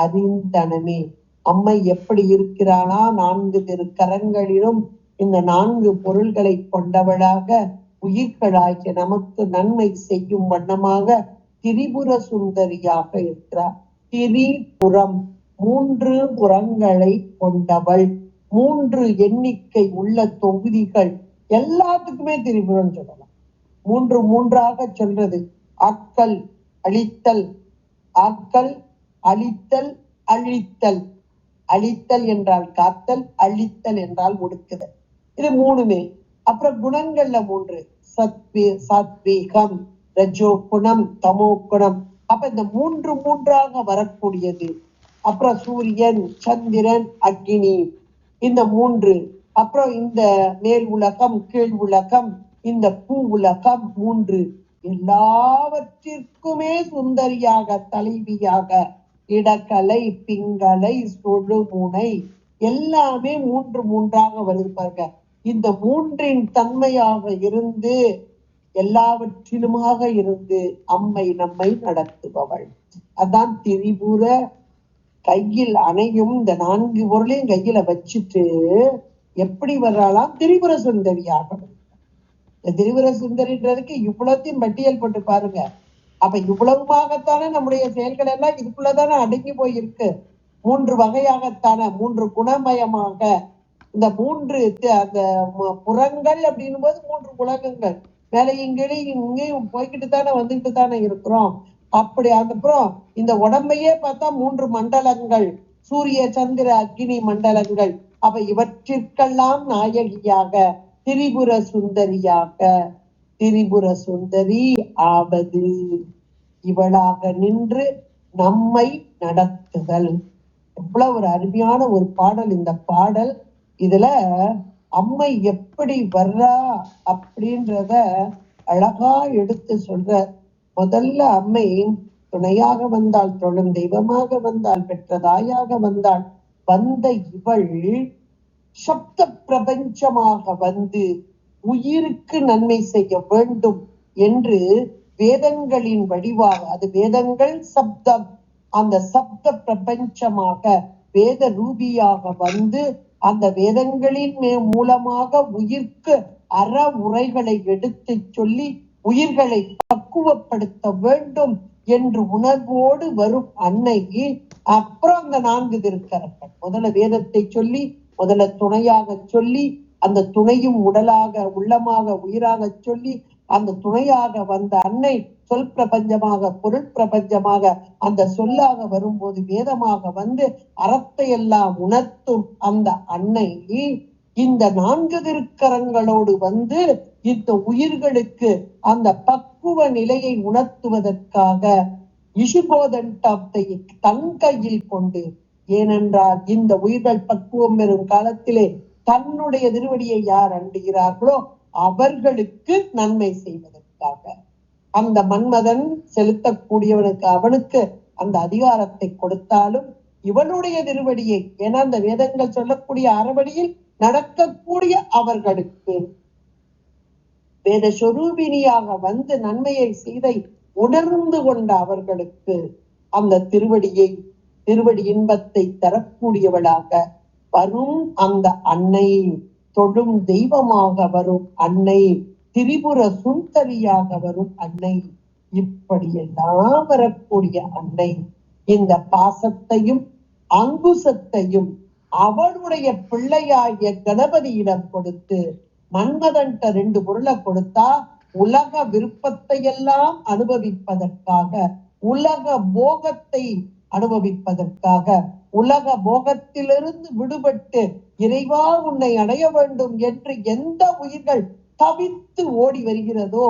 Speaker 1: அறிந்தனமே. அம்மை எப்படி இருக்கிறானா, 4 திருக்கரங்களிலும் இந்த 4 பொருள்களை கொண்டவளாக உயிர்களாகிய நமக்கு நன்மை செய்யும் வண்ணமாக திரிபுர சுந்தரியாக இருக்கிறார். திரிபுரம் 3 புறங்களை கொண்டவள், 3 எண்ணிக்கை உள்ள தொகுதிகள், எல்லாத்துக்குமே திரிபுரம் சொல்லலாம். 3 சொல்றது ஆக்கல் அழித்தல், ஆக்கல் அழித்தல் அழித்தல். அழித்தல் என்றால் காத்தல், அழித்தல் என்றால் ஒடுக்குதல். இது 3மே. அப்புறம் குணங்கள்ல 3 சாத்வீகம், ரஜோ குணம், தமோ குணம். அப்ப இந்த 3 வரக்கூடியது. அப்புறம் சூரியன், சந்திரன், அக்னி, இந்த 3. அப்புறம் இந்த மேல் உலகம், கீழ் உலகம், இந்த பூ உலகம் 3. எல்லாவற்றிற்குமே சுந்தரியாக, தலைவியாக, இடக்கலை, பிங்கலை, சொழுமுனை எல்லாமே 3 வருது பாருங்க. இந்த 3 தன்மையாக இருந்து எல்லாவற்றிலுமாக இருந்து அம்மை நம்மை நடத்துபவள். அதான் திரிபுர. கையில் அணையும் இந்த 4 பொருளையும் கையில வச்சுட்டு எப்படி வர்றாளாம்? திரிபுர சுந்தரியாக. திரிபுர சுந்தரின்றதுக்கு இவ்வளத்தையும் பட்டியல் போட்டு பாருங்க. அப்ப இவ்வளவுமாகத்தானே நம்முடைய செயல்கள் எல்லாம் இதுக்குள்ளதானே அடங்கி போயிருக்கு. 3 வகையாகத்தானே, 3 குணமயமாக. இந்த 3 அந்த புறங்கள் அப்படின்னும் போது 3 உலகங்கள் மேலையும் இங்கேயும் போய்கிட்டு தானே வந்துட்டு தானே இருக்கிறோம். அப்படி அதுக்கப்புறம் இந்த உடம்பையே பார்த்தா 3 மண்டலங்கள், சூரிய சந்திர அக்னி மண்டலங்கள். அப்ப இவற்றிற்கெல்லாம் நாயகியாக திரிபுர சுந்தரியாக, திரிபுர சுந்தரி ஆவது இவளாக நின்று நம்மை நடத்துதல். எவ்வளவு ஒரு அருமையான ஒரு பாடல் இந்த பாடல். இதுல அம்மை எப்படி வர்றா அப்படின்றத அழகா எடுத்து சொல்ற. முதல்ல அம்மை துணையாக வந்தாள், தொழும் தெய்வமாக வந்தாள், பெற்ற தாயாக வந்தாள். வந்த இவள் சப்த பிரபஞ்சமாக வந்து உயிருக்கு நன்மை செய்ய வேண்டும் என்று வேதங்களின் வடிவாக, அது வேதங்கள் சப்தம், அந்த சப்த பிரபஞ்சமாக வேத ரூபியாக வந்து அந்த வேதங்களின் மூலமாக உயிர்க்கு அற உரைகளை எடுத்து சொல்லி உயிர்களை பக்குவப்படுத்த வேண்டும் என்று உணர்வோடு வரும் அன்னை. அப்புறம் அந்த 4 திருக்கரங்கள் முதல்ல வேதத்தை சொல்லி, முதல்ல துணையாக சொல்லி, அந்த துணையும் உடலாக உள்ளமாக உயிராக சொல்லி, அந்த துணையாக வந்த அன்னை சொல் பிரபஞ்சமாக பொருள் பிரபஞ்சமாக அந்த சொல்லாக வரும்போது வேதமாக வந்து அறத்தை எல்லாம் உணர்த்தும் அந்த அன்னை இந்த 4 திருக்கரங்களோடு வந்து இந்த உயிர்களுக்கு அந்த பக்குவ நிலையை உணர்த்துவதற்காக இசுபோதண்டத்தை தன் கையில் கொண்டு, ஏனென்றால் இந்த உயிர்கள் பக்குவம் பெறும் காலத்திலே தன்னுடைய திருவடியை யார் அண்டுகிறார்களோ அவர்களுக்கு நன்மை செய்வதற்காக அந்த மன்மதன் செலுத்தக்கூடியவனுக்கு அவனுக்கு அந்த அதிகாரத்தை கொடுத்தாலும் இவனுடைய திருவடியை, ஏன்னா அந்த வேதங்கள் சொல்லக்கூடிய அறவழியில் நடக்கக்கூடிய அவர்களுக்கு வேத சொரூபினியாக வந்து நன்மையை செய்தை உணர்ந்து கொண்ட அவர்களுக்கு அந்த திருவடி இன்பத்தை தரக்கூடியவளாக வரும் அந்த அன்னை, தொழும் தெய்வமாக வரும் அன்னை, திரிபுர சுந்தரியாக வரும் அன்னை, இப்படியெல்லாம் வரக்கூடிய அன்னை இந்த பாசத்தையும் அங்குசத்தையும் அவளுடைய பிள்ளையாகிய கணபதியிடம் கொடுத்து, மன்மதன்ட்ட 2 பொருளை கொடுத்தா உலக விருப்பத்தை எல்லாம் அனுபவிப்பதற்காக, உலக போகத்தை அனுபவிப்பதற்காக, உலக போகத்திலிருந்து விடுபட்டு இறைவா உன்னை அடைய வேண்டும் என்று எந்த உயிர்கள் தவித்து ஓடி வருகிறதோ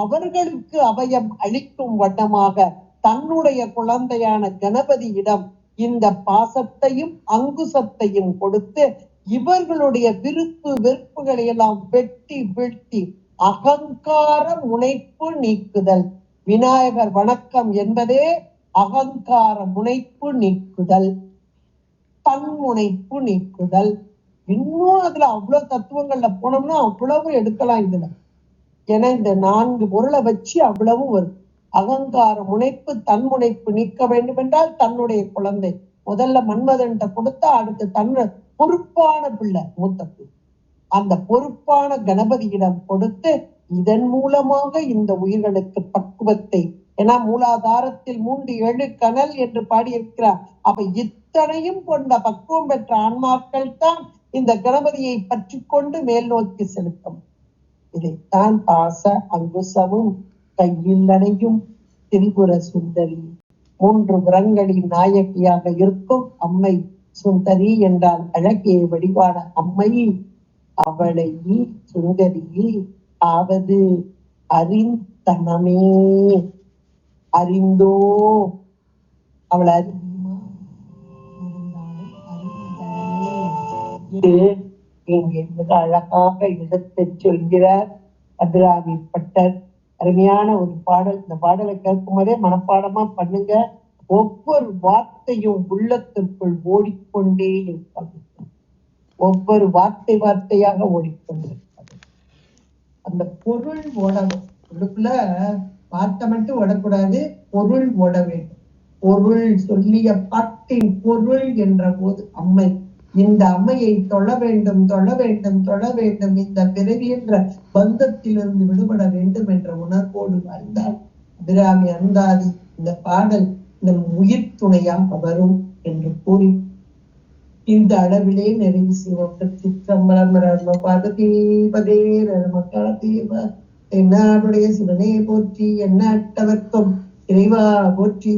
Speaker 1: அவர்களுக்கு அபயம் அளிக்கும் வண்ணமாக தன்னுடைய குழந்தையான கணபதியிடம் இந்த பாசத்தையும் அங்குசத்தையும் கொடுத்து இவர்களுடைய விருப்பு வெறுப்புகளை எல்லாம் வெட்டி வீழ்த்தி அகங்கார முனைப்பு நீக்குதல். விநாயகர் வணக்கம் என்பதே அகங்கார முனைப்பு நீக்குதல், தன்முனைப்பு நீக்குதல். இன்னும் அதுல அவ்வளவு தத்துவங்கள்ல போனோம்னா அவ்வளவு எடுக்கலாம் இதுல. ஏன்னா இந்த 4 பொருளை வச்சு அவ்வளவு வரும். அகங்கார முனைப்பு, தன்முனைப்பு நீக்க வேண்டும் என்றால் தன்னுடைய குழந்தை முதல்ல மன்மதன்ட்ட கொடுத்தா அடுத்து பொறுப்பான பிள்ளை மூத்த அந்த பொறுப்பான கணபதியிடம் கொடுத்து இதன் மூலமாக இந்த உயிர்களுக்கு பக்குவத்தை, ஏன்னா மூலாதாரத்தில் 3 7 கனல் என்று பாடியிருக்கிறார். அப்ப இத்தனையும் கொண்ட பக்குவம் பெற்ற ஆன்மாக்கள் தான் இந்த கணபதியை பற்றி கொண்டு மேல் நோக்கி செலுத்தும். இதைத்தான் பாச அங்குசமும் கையில் அணையும் திரிபுர சுந்தரி. 3 புறங்களின் நாயகியாக இருக்கும் அம்மை சுந்தரி என்றால் அழகிய வடிவான அம்மை. அவளை சுந்தரி ஆவது அறிந்தனமே. அறிந்தோ அவளை அறியுமா? இங்கே மிக அழகாக எடுத்து சொல்கிறார் அபிராமி பட்டர். அருமையான ஒரு பாடல். இந்த பாடலை கேட்கும் போதே மனப்பாடமா பண்ணுங்க. ஒவ்வொரு வார்த்தையும் உள்ளத்திற்குள் ஓடிக்கொண்டே இருப்பது. ஒவ்வொரு வார்த்தையாக ஓடிக்கொண்டிருப்பது. அந்த பொருள் ஓடணும். உள்ளுக்குள்ள வார்த்தை மட்டும் ஓடக்கூடாது, பொருள் ஓட வேண்டும். பொருள் சொல்லிய பாட்டின் பொருள் என்ற போது அம்மை, இந்த அம்மையை தொழ வேண்டும் தொழ வேண்டும் தொழ வேண்டும், இந்த பிறவி என்ற பந்தத்திலிருந்து விடுபட வேண்டும் என்ற உணர்வோடு வாழ்ந்தால் அபிராமி அந்தாதி இந்த பாடல் நம் உயிர் துணையாக வரும் என்று கூறி இந்த அளவிலே நிறைவு செய்வோம். சிற்றம்பலம் பார்வதி பதே நமக்காதேவ. என்னாடுடைய சிவனே போற்றி, எண்ணற்றவர்க்கும் இறைவா போற்றி.